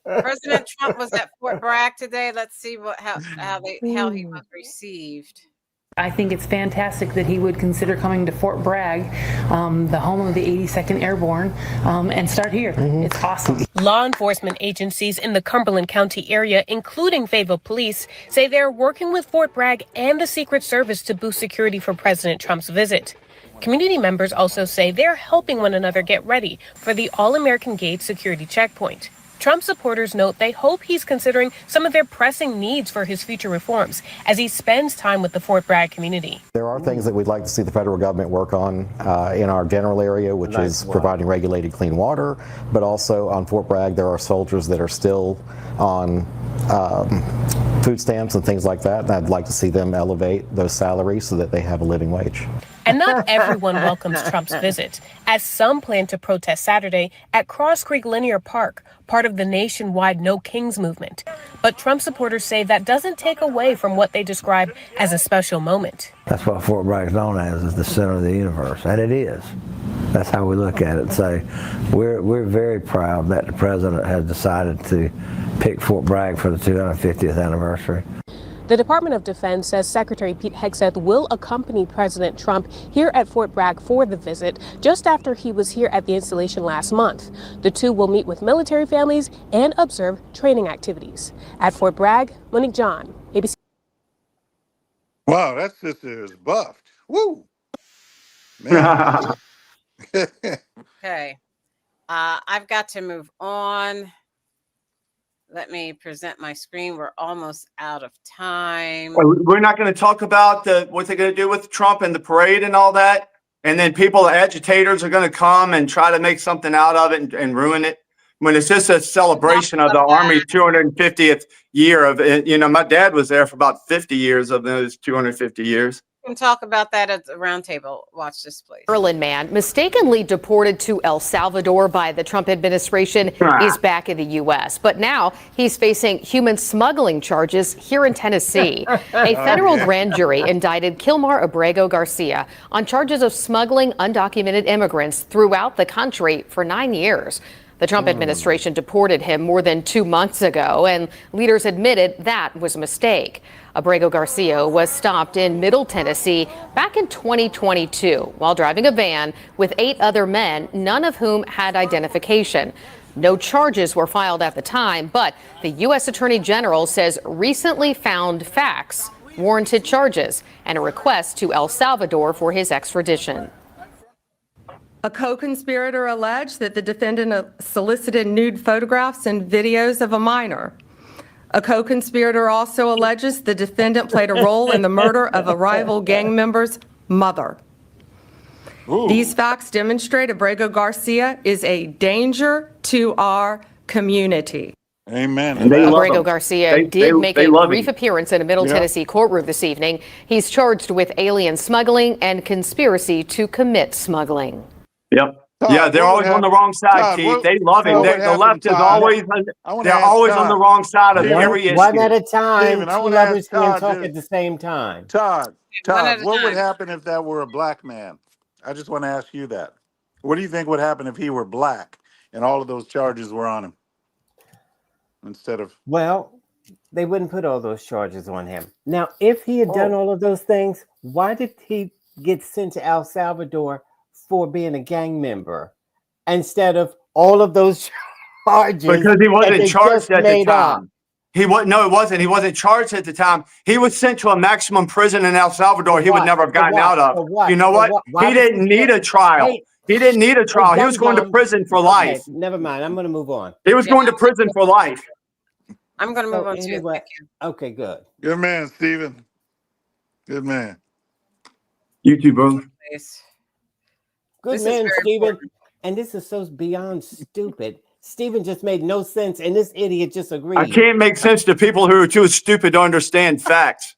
President Trump was at Fort Bragg today. Let's see how he was received. I think it's fantastic that he would consider coming to Fort Bragg, the home of the 82nd Airborne, and start here. It's awesome. Law enforcement agencies in the Cumberland County area, including Fayetteville Police, say they're working with Fort Bragg and the Secret Service to boost security for President Trump's visit. Community members also say they're helping one another get ready for the All-American Gate security checkpoint. Trump supporters note they hope he's considering some of their pressing needs for his future reforms as he spends time with the Fort Bragg community. There are things that we'd like to see the federal government work on in our general area, which is providing regulated clean water, but also on Fort Bragg there are soldiers that are still on food stamps and things like that, and I'd like to see them elevate those salaries so that they have a living wage. And not everyone welcomes Trump's visit, as some plan to protest Saturday at Cross Creek Linear Park, part of the nationwide No Kings movement. But Trump supporters say that doesn't take away from what they describe as a special moment. That's what Fort Bragg is known as the center of the universe, and it is. That's how we look at it. So we're very proud that the president has decided to pick Fort Bragg for the 250th anniversary. The Department of Defense says Secretary Pete Hegseth will accompany President Trump here at Fort Bragg for the visit, just after he was here at the installation last month. The two will meet with military families and observe training activities. At Fort Bragg, Monique John, ABC. Wow, that sister is buffed. Woo! Man. Okay. I've got to move on. Let me present my screen. We're almost out of time. We're not going to talk about what they're going to do with Trump and the parade and all that. And then people, agitators, are going to come and try to make something out of it and ruin it. When it's just a celebration of the Army's 250th year of it. You know, my dad was there for about 50 years of those 250 years. We can talk about that at the roundtable. Watch this, please. Maryland man mistakenly deported to El Salvador by the Trump administration is back in the U.S. But now he's facing human smuggling charges here in Tennessee. A federal grand jury indicted Kilmar Abrego Garcia on charges of smuggling undocumented immigrants throughout the country for 9 years. The Trump administration deported him more than 2 months ago, and leaders admitted that was a mistake. Abrego Garcia was stopped in Middle Tennessee back in 2022 while driving a van with 8 other men, none of whom had identification. No charges were filed at the time, but the U.S. Attorney General says recently found facts warranted charges and a request to El Salvador for his extradition. A co-conspirator alleged that the defendant solicited nude photographs and videos of a minor. A co-conspirator also alleges the defendant played a role in the murder of a rival gang member's mother. Ooh. These facts demonstrate Abrego Garcia is a danger to our community. Amen. And Abrego Garcia did make a brief appearance in a Middle Tennessee courtroom this evening. He's charged with alien smuggling and conspiracy to commit smuggling. Yep. Yeah, they're always on the wrong side, Keith. They love him. The left is always, they're always on the wrong side of every issue. One at a time. Steven, I Two wanna ask lovers can't Todd, talk at the same time. Todd, what would happen if that were a black man? I just want to ask you that. What do you think would happen if he were black and all of those charges were on him instead of? Well, they wouldn't put all those charges on him. Now, if he had done all of those things, why did he get sent to El Salvador for being a gang member instead of all of those charges? Because he wasn't charged at the time. He wasn't charged at the time. He was sent to a maximum prison in El Salvador he would never have gotten out of. You know what? He didn't need a trial. He didn't need a trial. He was going to prison for life. Never mind. I'm going to move on. He was going to prison for life. I'm going to move on to you. Okay, good. Good man, Stephen. Good man. You too, brother. Good man, Stephen. And this is so beyond stupid. Stephen just made no sense, and this idiot just agreed. I can't make sense to people who are too stupid to understand facts.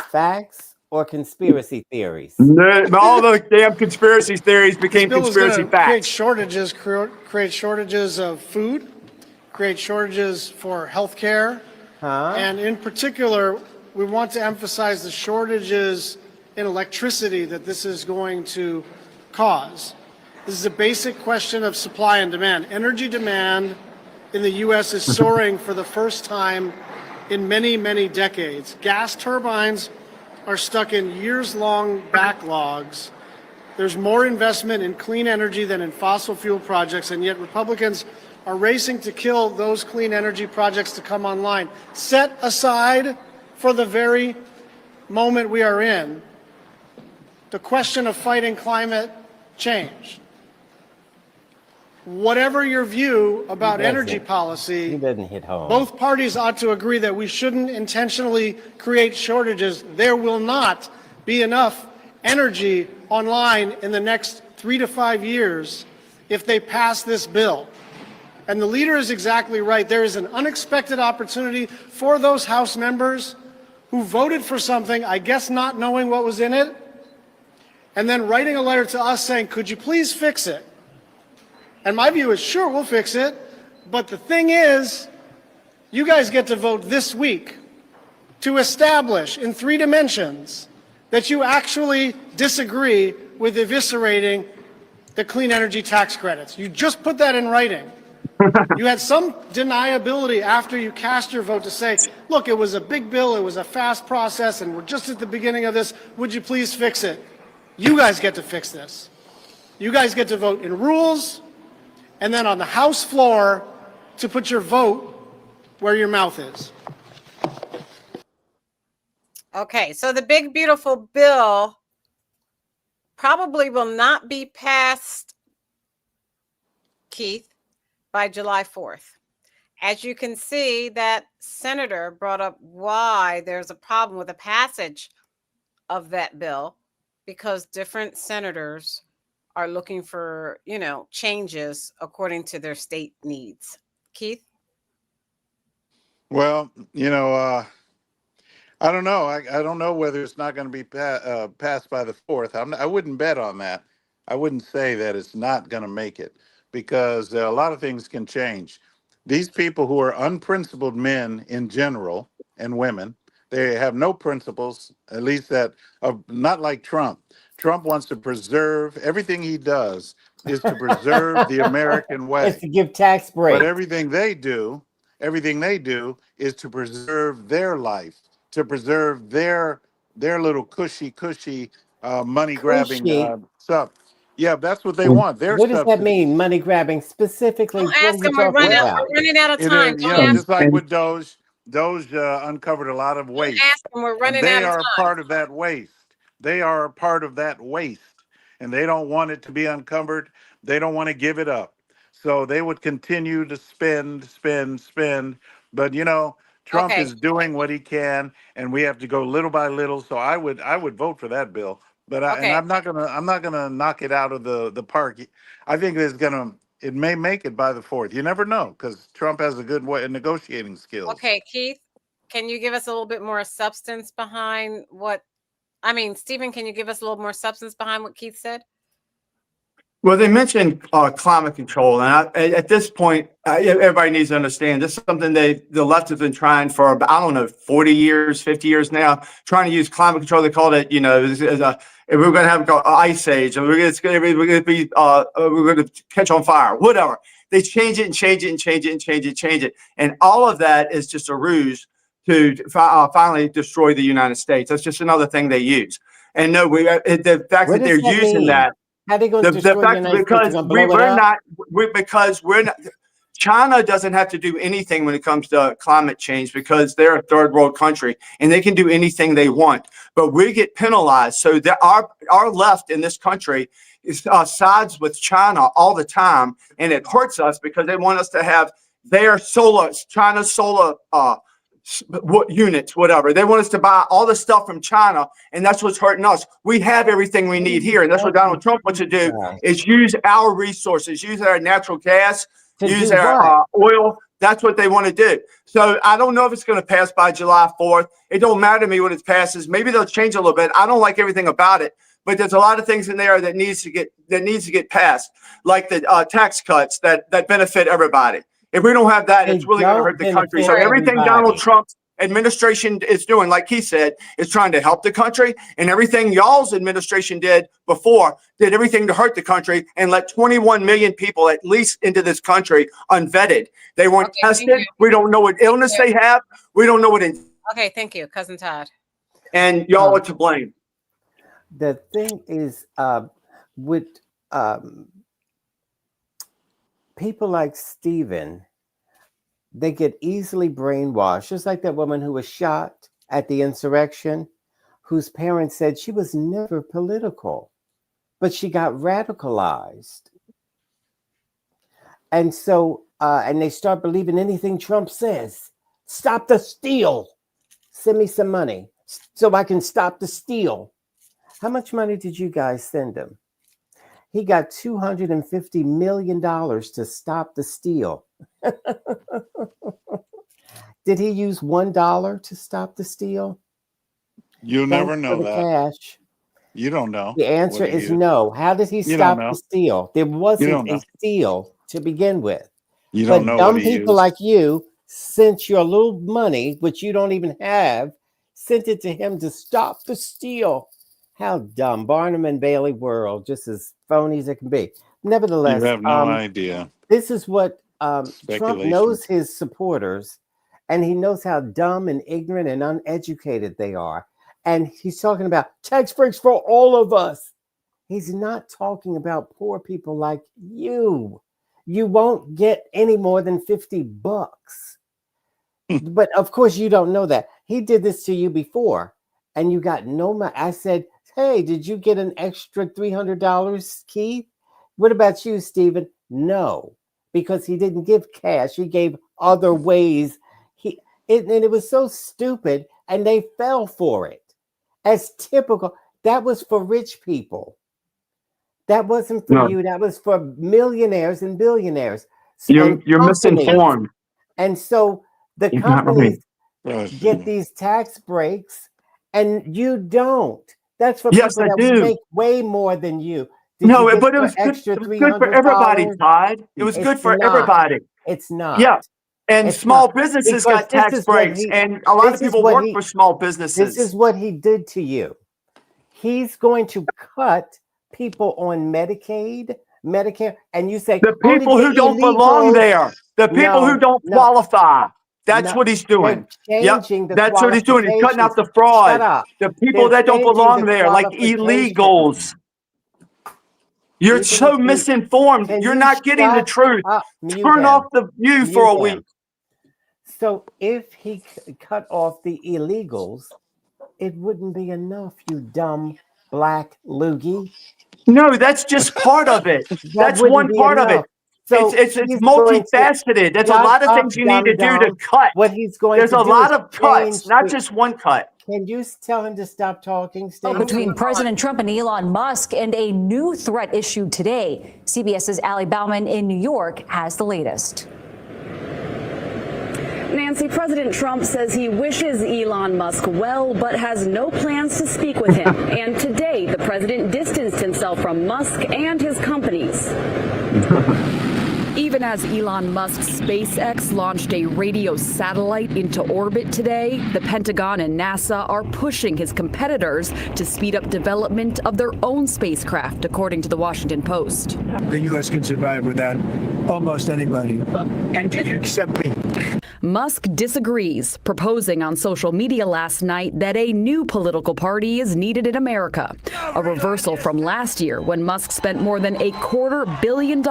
Facts or conspiracy theories? All the damn conspiracy theories became conspiracy facts. Create shortages of food, create shortages for health care, and in particular, we want to emphasize the shortages in electricity that this is going to cause. This is a basic question of supply and demand. Energy demand in the U.S. is soaring for the first time in many, many decades. Gas turbines are stuck in years-long backlogs. There's more investment in clean energy than in fossil fuel projects, and yet Republicans are racing to kill those clean energy projects to come online. Set aside for the very moment we are in the question of fighting climate change. Whatever your view about energy policy, both parties ought to agree that we shouldn't intentionally create shortages. There will not be enough energy online in the next 3 to 5 years if they pass this bill. And the leader is exactly right. There is an unexpected opportunity for those House members who voted for something, I guess not knowing what was in it, and then writing a letter to us saying, could you please fix it? And my view is, sure, we'll fix it. But the thing is, you guys get to vote this week to establish in 3 dimensions that you actually disagree with eviscerating the clean energy tax credits. You just put that in writing. You had some deniability after you cast your vote to say, look, it was a big bill, it was a fast process, and we're just at the beginning of this. Would you please fix it? You guys get to fix this. You guys get to vote in rules, and then on the House floor to put your vote where your mouth is. Okay, so the big, beautiful bill probably will not be passed, Keith, by July 4th. As you can see, that senator brought up why there's a problem with the passage of that bill, because different senators are looking for, changes according to their state needs. Keith? Well, I don't know. I don't know whether it's not going to be passed by the 4th. I wouldn't bet on that. I wouldn't say that it's not going to make it, because a lot of things can change. These people who are unprincipled men in general, and women, they have no principles, at least that are not like Trump. Trump wants to preserve, everything he does is to preserve the American way. It's to give tax breaks. But everything they do is to preserve their life, to preserve their little cushy money grabbing stuff. Yeah, that's what they want. Their What does stuff. that mean? Money grabbing specifically? Don't ask them. We're running out of time. Just like with Doge uncovered a lot of waste. We're running They out of are time. part of that waste. They are a part of that waste, and they don't want it to be uncovered. They don't want to give it up. So they would continue to spend. But Trump is doing what he can, and we have to go little by little. So I would vote for that bill. But I'm not gonna knock it out of the park. I think it may make it by the 4th. You never know, because Trump has a good way of negotiating skills. Okay, Keith, can you give us a little bit more substance behind Stephen, can you give us a little more substance behind what Keith said? Well, they mentioned climate control, and at this point, everybody needs to understand this is something the left has been trying for, I don't know, 40 years, 50 years now, trying to use climate control. They called it, if we're going to have an ice age, and we're going to catch on fire, whatever. They change it and change it and change it and change it and change it, and all of that is just a ruse to finally destroy the United States. That's just another thing they use. And no, the fact that they're using that. How are they going to destroy the United States? Because we're not. China doesn't have to do anything when it comes to climate change, because they're a third world country and they can do anything they want. But we get penalized. So that our left in this country is sides with China all the time, and it hurts us because they want us to have their China's solar units, whatever. They want us to buy all the stuff from China, and that's what's hurting us. We have everything we need here, and that's what Donald Trump wants to do, is use our resources, use our natural gas, use our oil. That's what they want to do. So I don't know if it's going to pass by July 4th. It don't matter to me when it passes. Maybe they'll change a little bit. I don't like everything about it, but there's a lot of things in there that needs to get passed, like the tax cuts that benefit everybody. If we don't have that, it's really going to hurt the country. So everything Donald Trump's administration is doing, like he said, is trying to help the country, and everything y'all's administration did before did everything to hurt the country and let 21 million people at least into this country unvetted. They weren't tested. We don't know what illness they have. We don't know what. Okay, thank you, Cousin Todd. And y'all are to blame. The thing is, with people like Stephen, they get easily brainwashed, just like that woman who was shot at the insurrection, whose parents said she was never political, but she got radicalized. And so, and they start believing anything Trump says. Stop the steal. Send me some money so I can stop the steal. How much money did you guys send him? He got $250 million to stop the steal. Did he use $1 to stop the steal? You never know that. Cash. You don't know. The answer is no. How did he stop the steal? There wasn't a steal to begin with. You don't know. Dumb people like you sent your little money, which you don't even have, sent it to him to stop the steal. How dumb. Barnum and Bailey world, just as phony as it can be. Nevertheless, You have no idea. this is what Trump Speculation. knows his supporters, and he knows how dumb and ignorant and uneducated they are. And he's talking about tax breaks for all of us. He's not talking about poor people like you. You won't get any more than $50. But of course, you don't know that. He did this to you before, and you got no money. I said, hey, did you get an extra $300, Keith? What about you, Stephen? No, because he didn't give cash. He gave other ways. And it was so stupid, and they fell for it. As typical. That was for rich people. That wasn't for you. That was for millionaires and billionaires. You're misinformed. And so the companies get these tax breaks, and you don't. That's for people that make way more than you. No, but it was good for everybody, Todd. It was good for everybody. It's not. Yeah. And small businesses got tax breaks, and a lot of people work for small businesses. This is what he did to you. He's going to cut people on Medicaid, Medicare, and you say the people who don't belong there, the people who don't qualify. That's what he's doing. Yep, that's what he's doing. He's cutting out the fraud. The people that don't belong there, like illegals. You're so misinformed. You're not getting the truth. Turn off the view for a week. So if he cut off the illegals, it wouldn't be enough, you dumb black loogie. No, that's just part of it. That's one part of it. So it's multifaceted. There's a lot of things you need to do to cut. What he's going There's a lot of cuts, not just one cut. Can you tell him to stop talking, Stacey? Between President Trump and Elon Musk, and a new threat issued today. CBS's Ali Bauman in New York has the latest. Nancy, President Trump says he wishes Elon Musk well, but has no plans to speak with him. And today, the president distanced himself from Musk and his companies. Even as Elon Musk's SpaceX launched a radio satellite into orbit today, the Pentagon and NASA are pushing his competitors to speed up development of their own spacecraft, according to the Washington Post. The U.S. can survive without almost anybody, except me. Musk disagrees, proposing on social media last night that a new political party is needed in America, a reversal from last year when Musk spent more than $250 million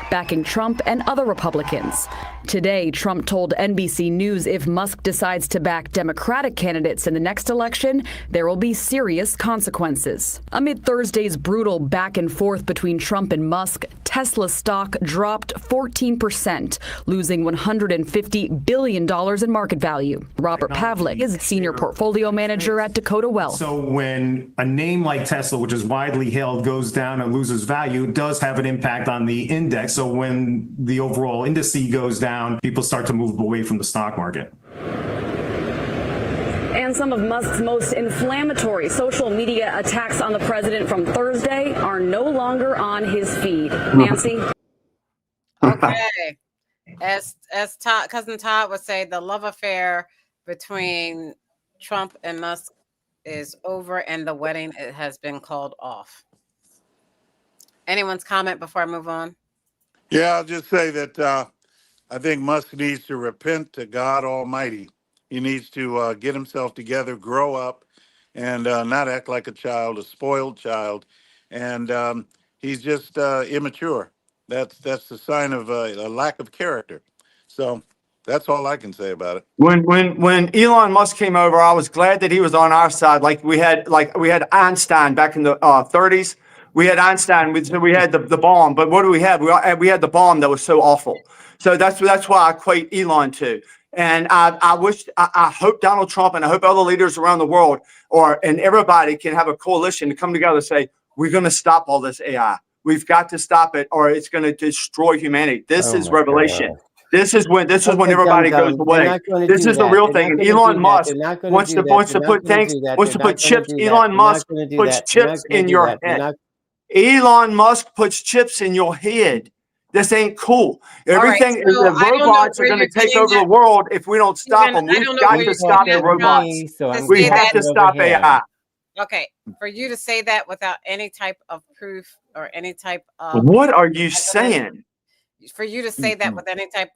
backing Trump and other Republicans. Today, Trump told NBC News if Musk decides to back Democratic candidates in the next election, there will be serious consequences. Amid Thursday's brutal back and forth between Trump and Musk, Tesla stock dropped 14%, losing $150 billion in market value. Robert Pavlik is senior portfolio manager at Dakota Wealth. So when a name like Tesla, which is widely held, goes down and loses value, it does have an impact on the index. So when the overall indice goes down, people start to move away from the stock market. And some of Musk's most inflammatory social media attacks on the president from Thursday are no longer on his feed. Nancy? Okay. As Todd, Cousin Todd would say, the love affair between Trump and Musk is over, and the wedding has been called off. Anyone's comment before I move on? Yeah, I'll just say that I think Musk needs to repent to God Almighty. He needs to get himself together, grow up, and not act like a child, a spoiled child. And he's just immature. That's the sign of a lack of character. So that's all I can say about it. When Elon Musk came over, I was glad that he was on our side. Like we had Einstein back in the 30s. We had Einstein. We had the bomb. But what do we have? We had the bomb that was so awful. So that's why I equate Elon to. And I hope Donald Trump and I hope other leaders around the world and everybody can have a coalition to come together and say, we're going to stop all this AI. We've got to stop it, or it's going to destroy humanity. This is revelation. God. This is when everybody goes away. This is the real thing. And Elon Musk wants to put chips. Elon Musk puts chips in your head. Elon Musk puts chips in your head. This ain't cool. Everything is the robots are going to take over the world if we don't stop them. We've got to stop the robots. We have to stop AI. Okay, for you to say that without any type of proof or any type of What are you evidence, saying? for you to say that with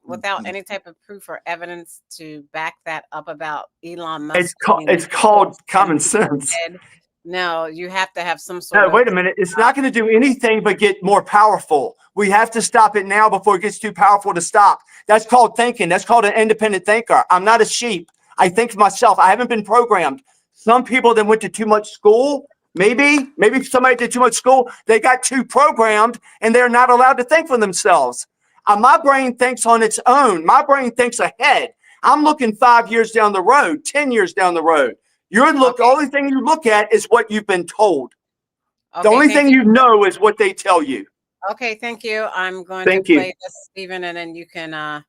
without any type of proof or evidence to back that up about Elon Musk being It's called common sense. dead, no, you have to have some sort No, of wait a minute. It's not going to do anything but get more powerful. We have to stop it now before it gets too powerful to stop. That's called thinking. That's called an independent thinker. I'm not a sheep. I think for myself. I haven't been programmed. Some people that went to too much school, maybe somebody did too much school, they got too programmed and they're not allowed to think for themselves. My brain thinks on its own. My brain thinks ahead. I'm looking 5 years down the road, 10 years down the road. The only thing you look at is what you've been told. Okay, the only thing you know is what they tell you. Okay, thank you. I'm going Thank to you. play this, Stephen, and then you can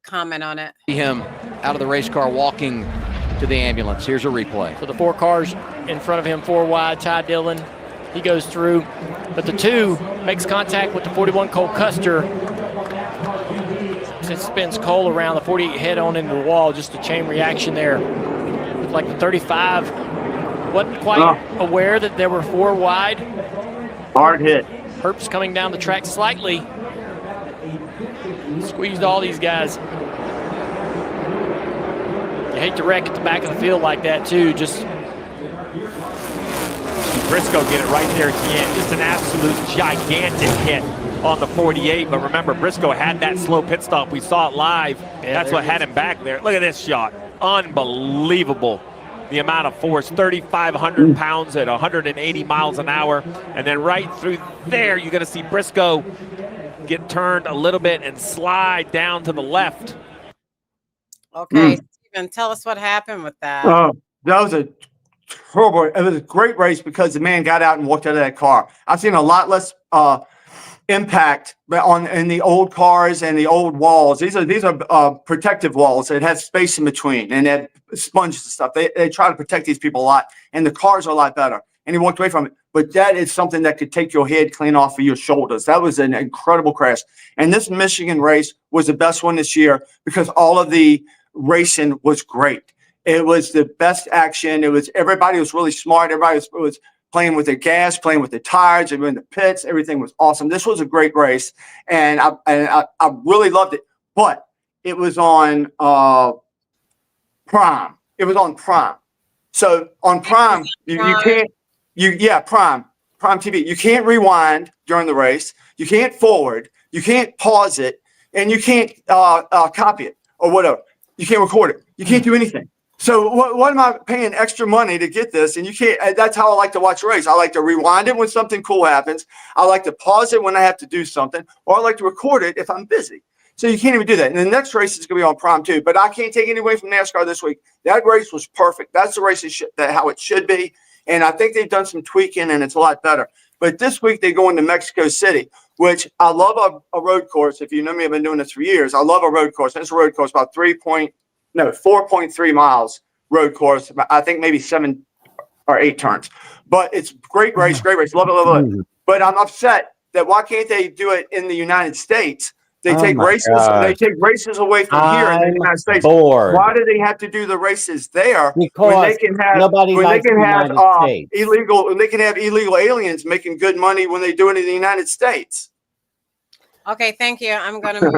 comment on it. See him out of the race car walking to the ambulance. Here's a replay. So the 4 cars in front of him, 4 wide, Ty Dillon, he goes through, but the 2 makes contact with the 41 Cole Custer. It spins Cole around, the 48 head on into the wall, just a chain reaction there. Looked like the 35 wasn't quite aware that there were 4 wide. Hard hit. Herbst coming down the track slightly. Squeezed all these guys. You hate to wreck at the back of the field like that too. Just Briscoe get it right there at the end. Just an absolute gigantic hit on the 48. But remember, Briscoe had that slow pit stop. We saw it live. Yeah, that's what had him back there. Look at this shot. Unbelievable. The amount of force, 3,500 pounds at 180 miles an hour. And then right through there, you're going to see Briscoe get turned a little bit and slide down to the left. Okay, Stephen, tell us what happened with that. That was a terrible. It was a great race because the man got out and walked out of that car. I've seen a lot less impact in the old cars and the old walls. These are protective walls that have space in between and have sponges and stuff. They try to protect these people a lot, and the cars are a lot better. And he walked away from it. But that is something that could take your head clean off of your shoulders. That was an incredible crash. And this Michigan race was the best one this year because all of the racing was great. It was the best action. Everybody was really smart. Everybody was playing with their gas, playing with the tires, they were in the pits. Everything was awesome. This was a great race, and I really loved it. But it was on Prime. It was on Prime. So on Prime, you can't. Prime TV. You can't rewind during the race. You can't forward. You can't pause it, and you can't copy it or whatever. You can't record it. You can't do anything. So what am I paying extra money to get this? And you can't. That's how I like to watch a race. I like to rewind it when something cool happens. I like to pause it when I have to do something, or I like to record it if I'm busy. So you can't even do that. And the next race is going to be on Prime too. But I can't take any away from NASCAR this week. That race was perfect. That's the race how it should be. And I think they've done some tweaking, and it's a lot better. But this week they go into Mexico City, which I love a road course. If you know me, I've been doing this for years. I love a road course. It's a road course about 4.3 miles road course. I think maybe 7 or 8 turns. But it's great race, great race. Love it, love it. But I'm upset that why can't they do it in the United States? They take races. They take races away from here in the United States. Bored. Why do they have to do the races there because when they can have illegal aliens making good money when they do it in the United States? Okay, thank you. I'm going to move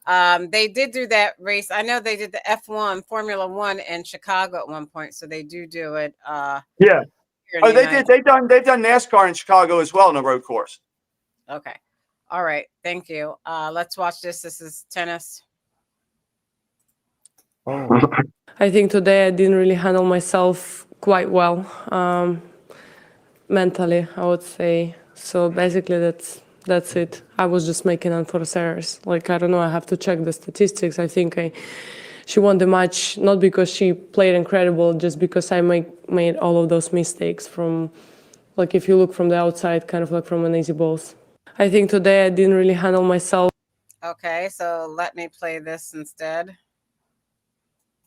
on. They did do that race. I know they did the F1 Formula 1 in Chicago at one point, so they do it. Yeah. Oh, they did. They've done NASCAR in Chicago as well in a road course. Okay. All right. Thank you. Let's watch this. This is tennis. I think today I didn't really handle myself quite well, mentally, I would say. So basically that's it. I was just making unforced errors. Like, I don't know, I have to check the statistics. I think she won the match not because she played incredible, just because I made all of those mistakes from, like, if you look from the outside, kind of like from an easy balls. I think today I didn't really handle myself. Okay, so let me play this instead.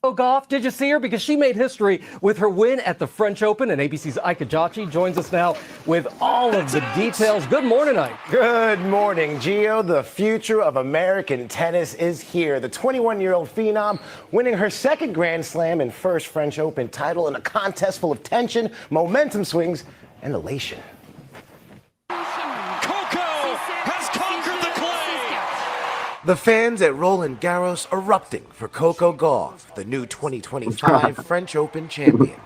Goff, did you see her? Because she made history with her win at the French Open, and ABC's Ike Ajachi joins us now with all of the details. Good morning, Ike. Good morning, Gio. The future of American tennis is here. The 21-year-old phenom winning her second Grand Slam and first French Open title in a contest full of tension, momentum swings, and elation. The fans at Roland Garros erupting for Coco Gauff, the new 2025 French Open champion.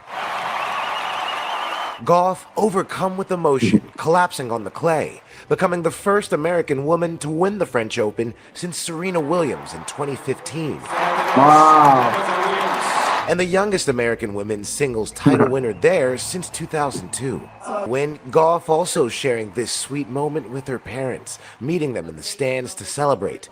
Gauff, overcome with emotion, collapsing on the clay, becoming the first American woman to win the French Open since Serena Williams in 2015. Wow. And the youngest American women's singles title winner there since 2002. When Gauff also sharing this sweet moment with her parents, meeting them in the stands to celebrate.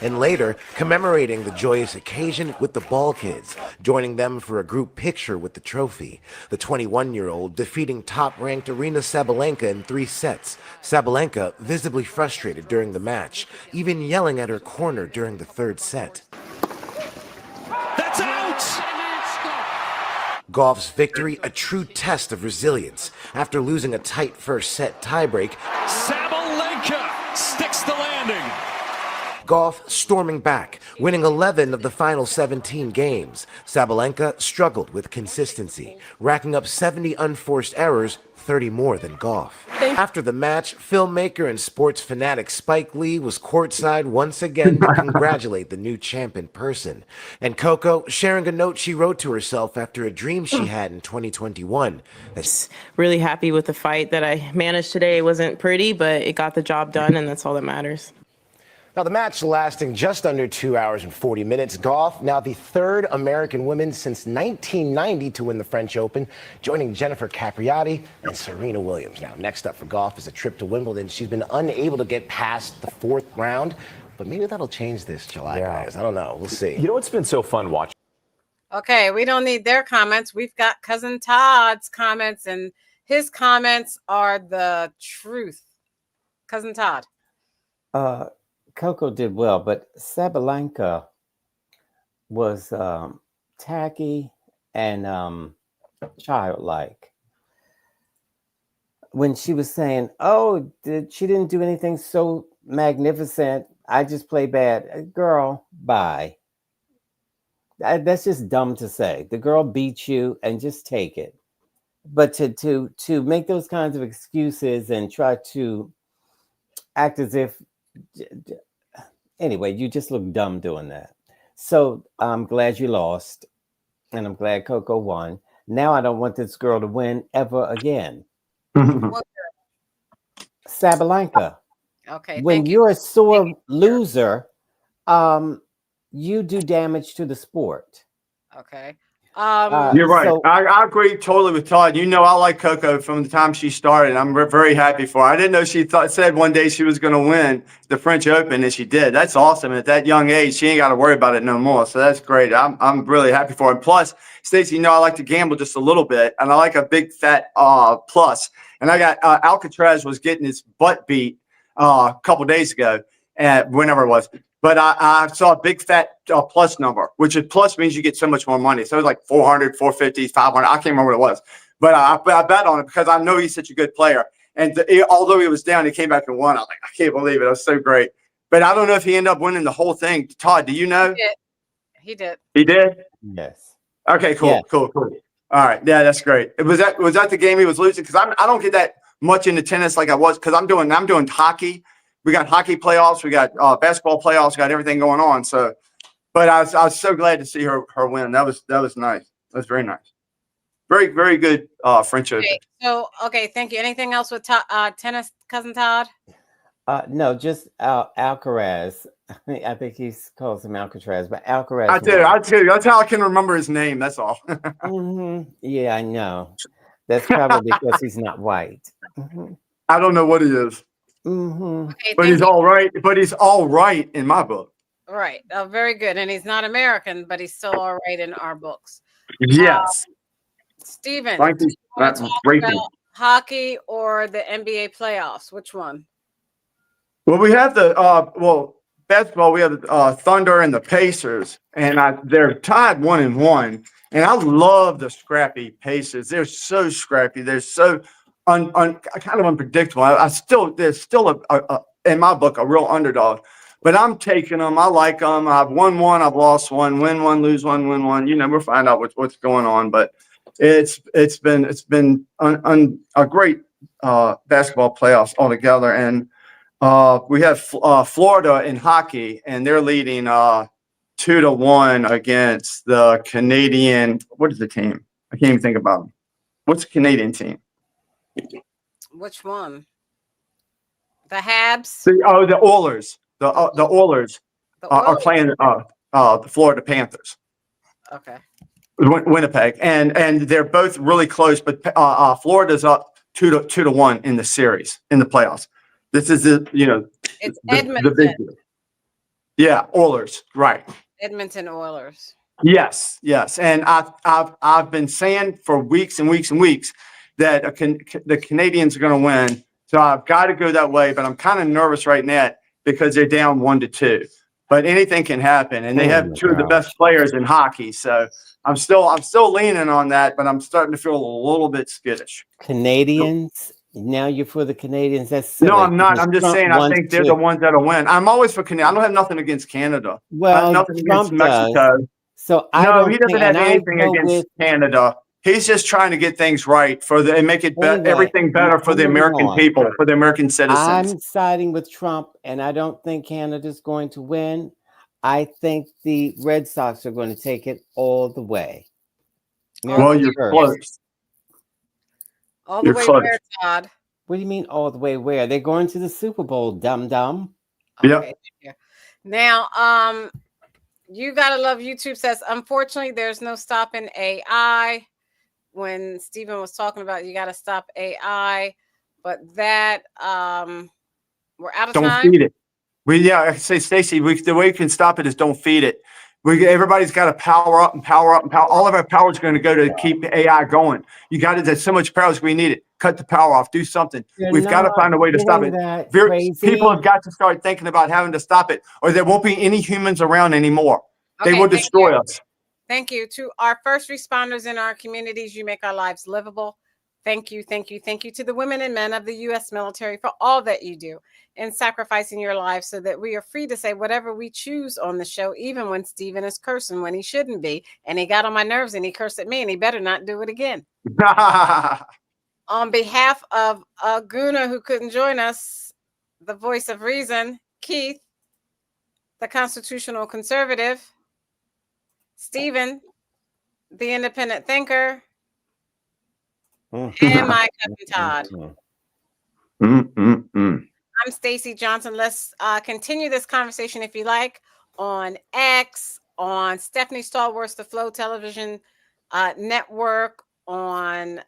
And later, commemorating the joyous occasion with the Ball Kids, joining them for a group picture with the trophy. The 21-year-old defeating top-ranked Aryna Sabalenka in 3 sets. Sabalenka visibly frustrated during the match, even yelling at her corner during the 3rd set. That's out! Gauff's victory, a true test of resilience. After losing a tight first set tiebreak, Sabalenka sticks the landing. Gauff storming back, winning 11 of the final 17 games. Sabalenka struggled with consistency, racking up 70 unforced errors, 30 more than Gauff. After the match, filmmaker and sports fanatic Spike Lee was courtside once again to congratulate the new champ in person. And Coco sharing a note she wrote to herself after a dream she had in 2021. Really happy with the fight that I managed today. It wasn't pretty, but it got the job done, and that's all that matters. Now, the match lasting just under 2 hours and 40 minutes. Gauff, now the 3rd American woman since 1990 to win the French Open, joining Jennifer Capriati and Serena Williams. Now, next up for Gauff is a trip to Wimbledon. She's been unable to get past the 4th round, but maybe that'll change this July, guys. I don't know. We'll see. You know what's been so fun watching? Okay, we don't need their comments. We've got Cousin Todd's comments, and his comments are the truth. Cousin Todd. Coco did well, but Sabalenka was tacky and childlike. When she was saying, oh, she didn't do anything so magnificent, I just play bad. Girl, bye. That's just dumb to say. The girl beat you and just take it. But to make those kinds of excuses and try to act as if, anyway, you just look dumb doing that. So I'm glad you lost, and I'm glad Coco won. Now I don't want this girl to win ever again. Sabalenka. Okay. When you're a sore loser, you do damage to the sport. Okay. You're right. So, I agree totally with Todd. You know, I like Coco from the time she started. I'm very happy for her. I didn't know she said one day she was going to win the French Open, and she did. That's awesome. And at that young age, she ain't got to worry about it no more. So that's great. I'm really happy for her. And plus, Stacey, you know, I like to gamble just a little bit, and I like a big fat plus. And I got Alcatraz was getting his butt beat a couple days ago, whenever it was. But I saw a big fat plus number, which is plus means you get so much more money. So it was like 400, 450, 500. I can't remember what it was. But I bet on it because I know he's such a good player. And although he was down, he came back and won. I was like, I can't believe it. It was so great. But I don't know if he ended up winning the whole thing. Todd, do you know? He did. He did? Yes. Okay, cool, Yeah. cool. All right. Yeah, that's great. Was that the game he was losing? Because I don't get that much into tennis like I was because I'm doing hockey. We got hockey playoffs. We got basketball playoffs. We got everything going on. So, but I was so glad to see her win. That was nice. That was very nice. Very, very good French Open. So, thank you. Anything else with tennis, Cousin Todd? No, just Alcaraz. I think he calls him Alcatraz, but Alcaraz. I did. That's how I can remember his name. That's all. Yeah, I know. That's probably because he's not white. I don't know what he is. But he's all right. But he's all right in my book. Right. Very good. And he's not American, but he's still all right in our books. Yes. Steven, Thank you. do you want to talk Great. about hockey or the NBA playoffs? Which one? Well, we have the basketball, we have Thunder and the Pacers, and they're tied 1-1. And I love the scrappy Pacers. They're so scrappy. They're so kind of unpredictable. They're still in my book a real underdog. But I'm taking them. I like them. I've won one. I've lost one. Win one, lose one, win one. We'll find out what's going on. But it's been a great basketball playoffs altogether. And we have Florida in hockey, and they're leading 2-1 against the Canadian. What is the team? I can't even think about them. What's the Canadian team? Which one? The Habs? The Oilers. The Oilers are playing the Florida Panthers. Okay. Winnipeg, and they're both really close, but Florida's up 2-1 in the series in the playoffs. This is it's Edmonton. The big deal. Yeah, Oilers, right? Edmonton Oilers. Yes, and I've been saying for weeks and weeks and weeks that the Canadians are going to win, so I've got to go that way. But I'm kind of nervous right now because they're down 1-2. But anything can happen, and they have two of the best players in hockey. So I'm still leaning on that, but I'm starting to feel a little bit skittish. Canadians. Now you're for the Canadians. That's silly. No, I'm not. I'm just saying I think they're the ones that'll win. I'm always for Canada. I don't have nothing against Canada. Well, nothing Trump against Mexico. does. So he doesn't have anything against Canada. He's just trying to get things right and make it everything better for the American people, for the American citizens. I'm siding with Trump, and I don't think Canada's going to win. I think the Red Sox are going to take it all the way. Well, you're close. All the way where, Todd? What do you mean all the way where? They're going to the Super Bowl, dum-dum. Okay. Yeah. Now, you gotta love YouTube says, unfortunately, there's no stopping AI. When Stephen was talking about you gotta stop AI, but that we're out of time. Don't feed it. I say, Stacey, the way you can stop it is don't feed it. Everybody's got to power up and power up and power. All of our power is going to go to keep AI going. There's so much power, we need it. Cut the power off. Do something. We've got to find a way to stop it. People have got to start thinking about having to stop it, or there won't be any humans around anymore. They will destroy us. Thank you to our first responders in our communities. You make our lives livable. Thank you, thank you, thank you to the women and men of the U.S. military for all that you do in sacrificing your lives so that we are free to say whatever we choose on the show, even when Stephen is cursing when he shouldn't be. And he got on my nerves and he cursed at me, and he better not do it again. On behalf of Guna, who couldn't join us, the voice of reason, Keith, the constitutional conservative, Stephen, the independent thinker, and my cousin Todd. I'm Stacey Johnson. Let's continue this conversation, if you like, on X, on Stephanie Stallworth's The Flow Television Network, on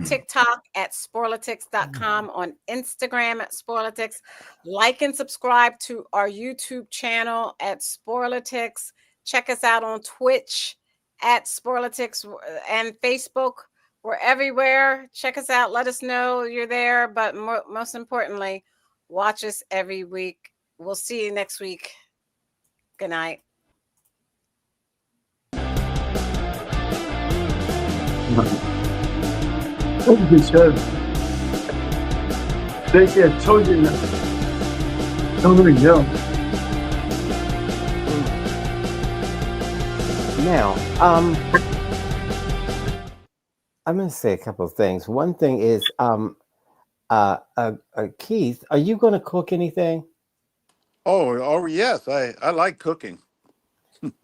TikTok at Sporlitiks.com, on Instagram at Sporlitiks. Like and subscribe to our YouTube channel at Sporlitiks. Check us out on Twitch at Sporlitiks and Facebook. We're everywhere. Check us out. Let us know you're there. But most importantly, watch us every week. We'll see you next week. Good night. Good show. Stacey, I told you that. Don't really know. Now, I'm going to say a couple of things. One thing is, Keith, are you going to cook anything? Oh, yes. I like cooking.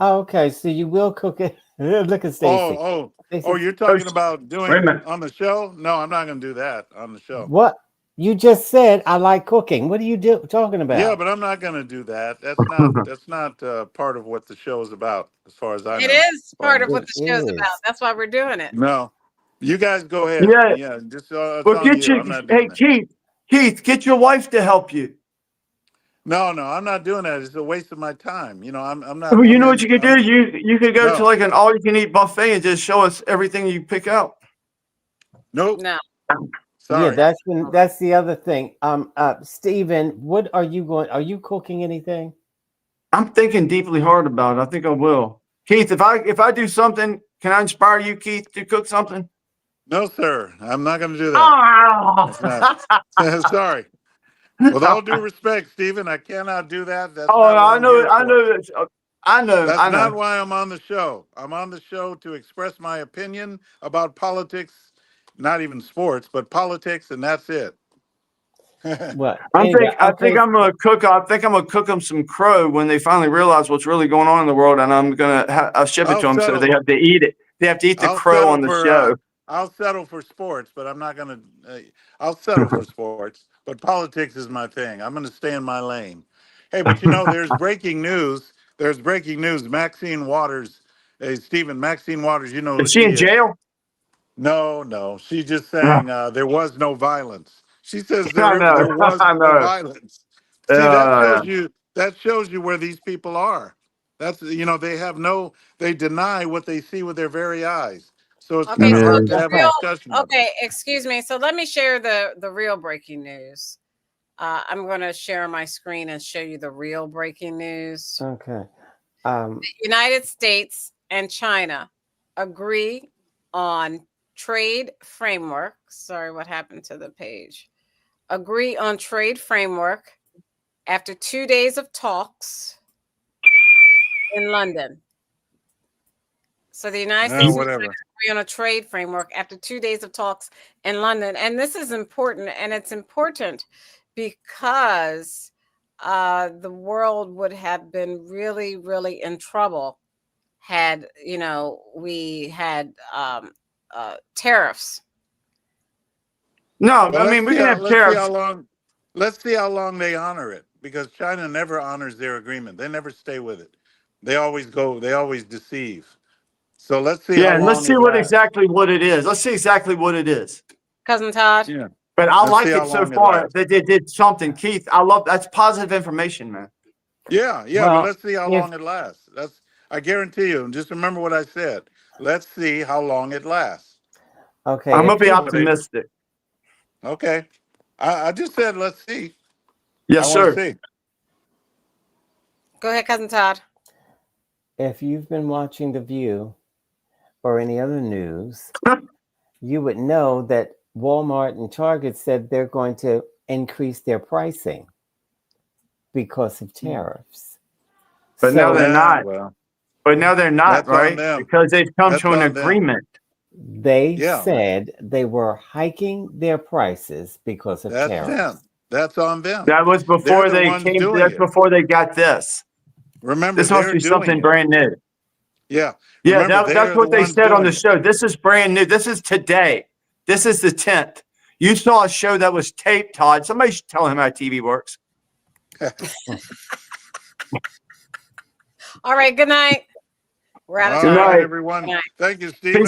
Oh, okay. So you will cook it. Look at Stacey. Oh, you're talking about doing it on the show? No, I'm not going to do that on the show. What? You just said I like cooking. What are you talking about? Yeah, but I'm not going to do that. That's not part of what the show is about, as far as I know. It is part of what the show's about. That's why we're doing it. No, you guys go ahead. Yeah, just well, Keith, get your wife to help you. No, I'm not doing that. It's a waste of my time. I'm not. Well, you know what you could do? You could go to like an all-you-can-eat buffet and just show us everything you pick out. Nope. No. Sorry. Yeah, that's the other thing. Stephen, what are you going? Are you cooking anything? I'm thinking deeply hard about it. I think I will. Keith, if I do something, can I inspire you, Keith, to cook something? No, sir. I'm not going to do that. Oh, Sorry. With all due respect, Stephen, I cannot do that. That's oh, not what I I'm know, here for. I know. That's not why I'm on the show. I'm on the show to express my opinion about politics, not even sports, but politics, and that's it. Well, I anyway, think I'm gonna cook. I think I'm gonna cook them some crow when they finally realize what's really going on in the world, and I'm gonna I'll ship it to them so they have to eat it. They have to eat the crow on the show. I'll settle for sports, but I'm not going to. I'll settle for sports, but politics is my thing. I'm going to stay in my lane. Hey, but there's breaking news. There's breaking news. Maxine Waters, hey, Stephen, Maxine Waters, you know who Is she in jail? No. She's just saying there was no violence. She says I know. there was I no know. violence. See, that shows you where these people are. That's they deny what they see with their very eyes. So it's kind of hard to have a discussion. Okay, excuse me. So let me share the real breaking news. I'm going to share my screen and show you the real breaking news. Okay. The United States and China agree on trade framework. Sorry, what happened to the page? Agree on trade framework after 2 days of talks in London. So the United States and China agree on a trade framework after 2 days of talks in London. And this is important, and it's important because the world would have been really, really in trouble had, we had tariffs. No, Well, I mean, we can have tariffs. Let's see how long they honor it, because China never honors their agreement. They never stay with it. They always deceive. So let's see. Yeah, and let's see exactly what it is. Let's see exactly what it is. Cousin Todd. Yeah. But I like it so far that they did something. Keith, I love that's positive information, man. Yeah, but let's see how long it lasts. I guarantee you. And just remember what I said. Let's see how long it lasts. Okay. I'm gonna be optimistic. Okay. I just said let's see. Yes, sir. See. Go ahead, Cousin Todd. If you've been watching The View or any other news, you would know that Walmart and Target said they're going to increase their pricing because of tariffs. But now they're not. But now they're not, right? Because they've come to an agreement. They said they were hiking their prices because of tariffs. That's on them. That was before they came. That's before they got this. Remember, this must be something brand new. Yeah. Yeah, Remember, that's what they said on the show. This is brand new. This is today. This is the 10th. You saw a show that was taped, Todd. Somebody should tell him how TV works. All right. Good night. We're out of time. time. All right, everyone. Thank you, Stephen.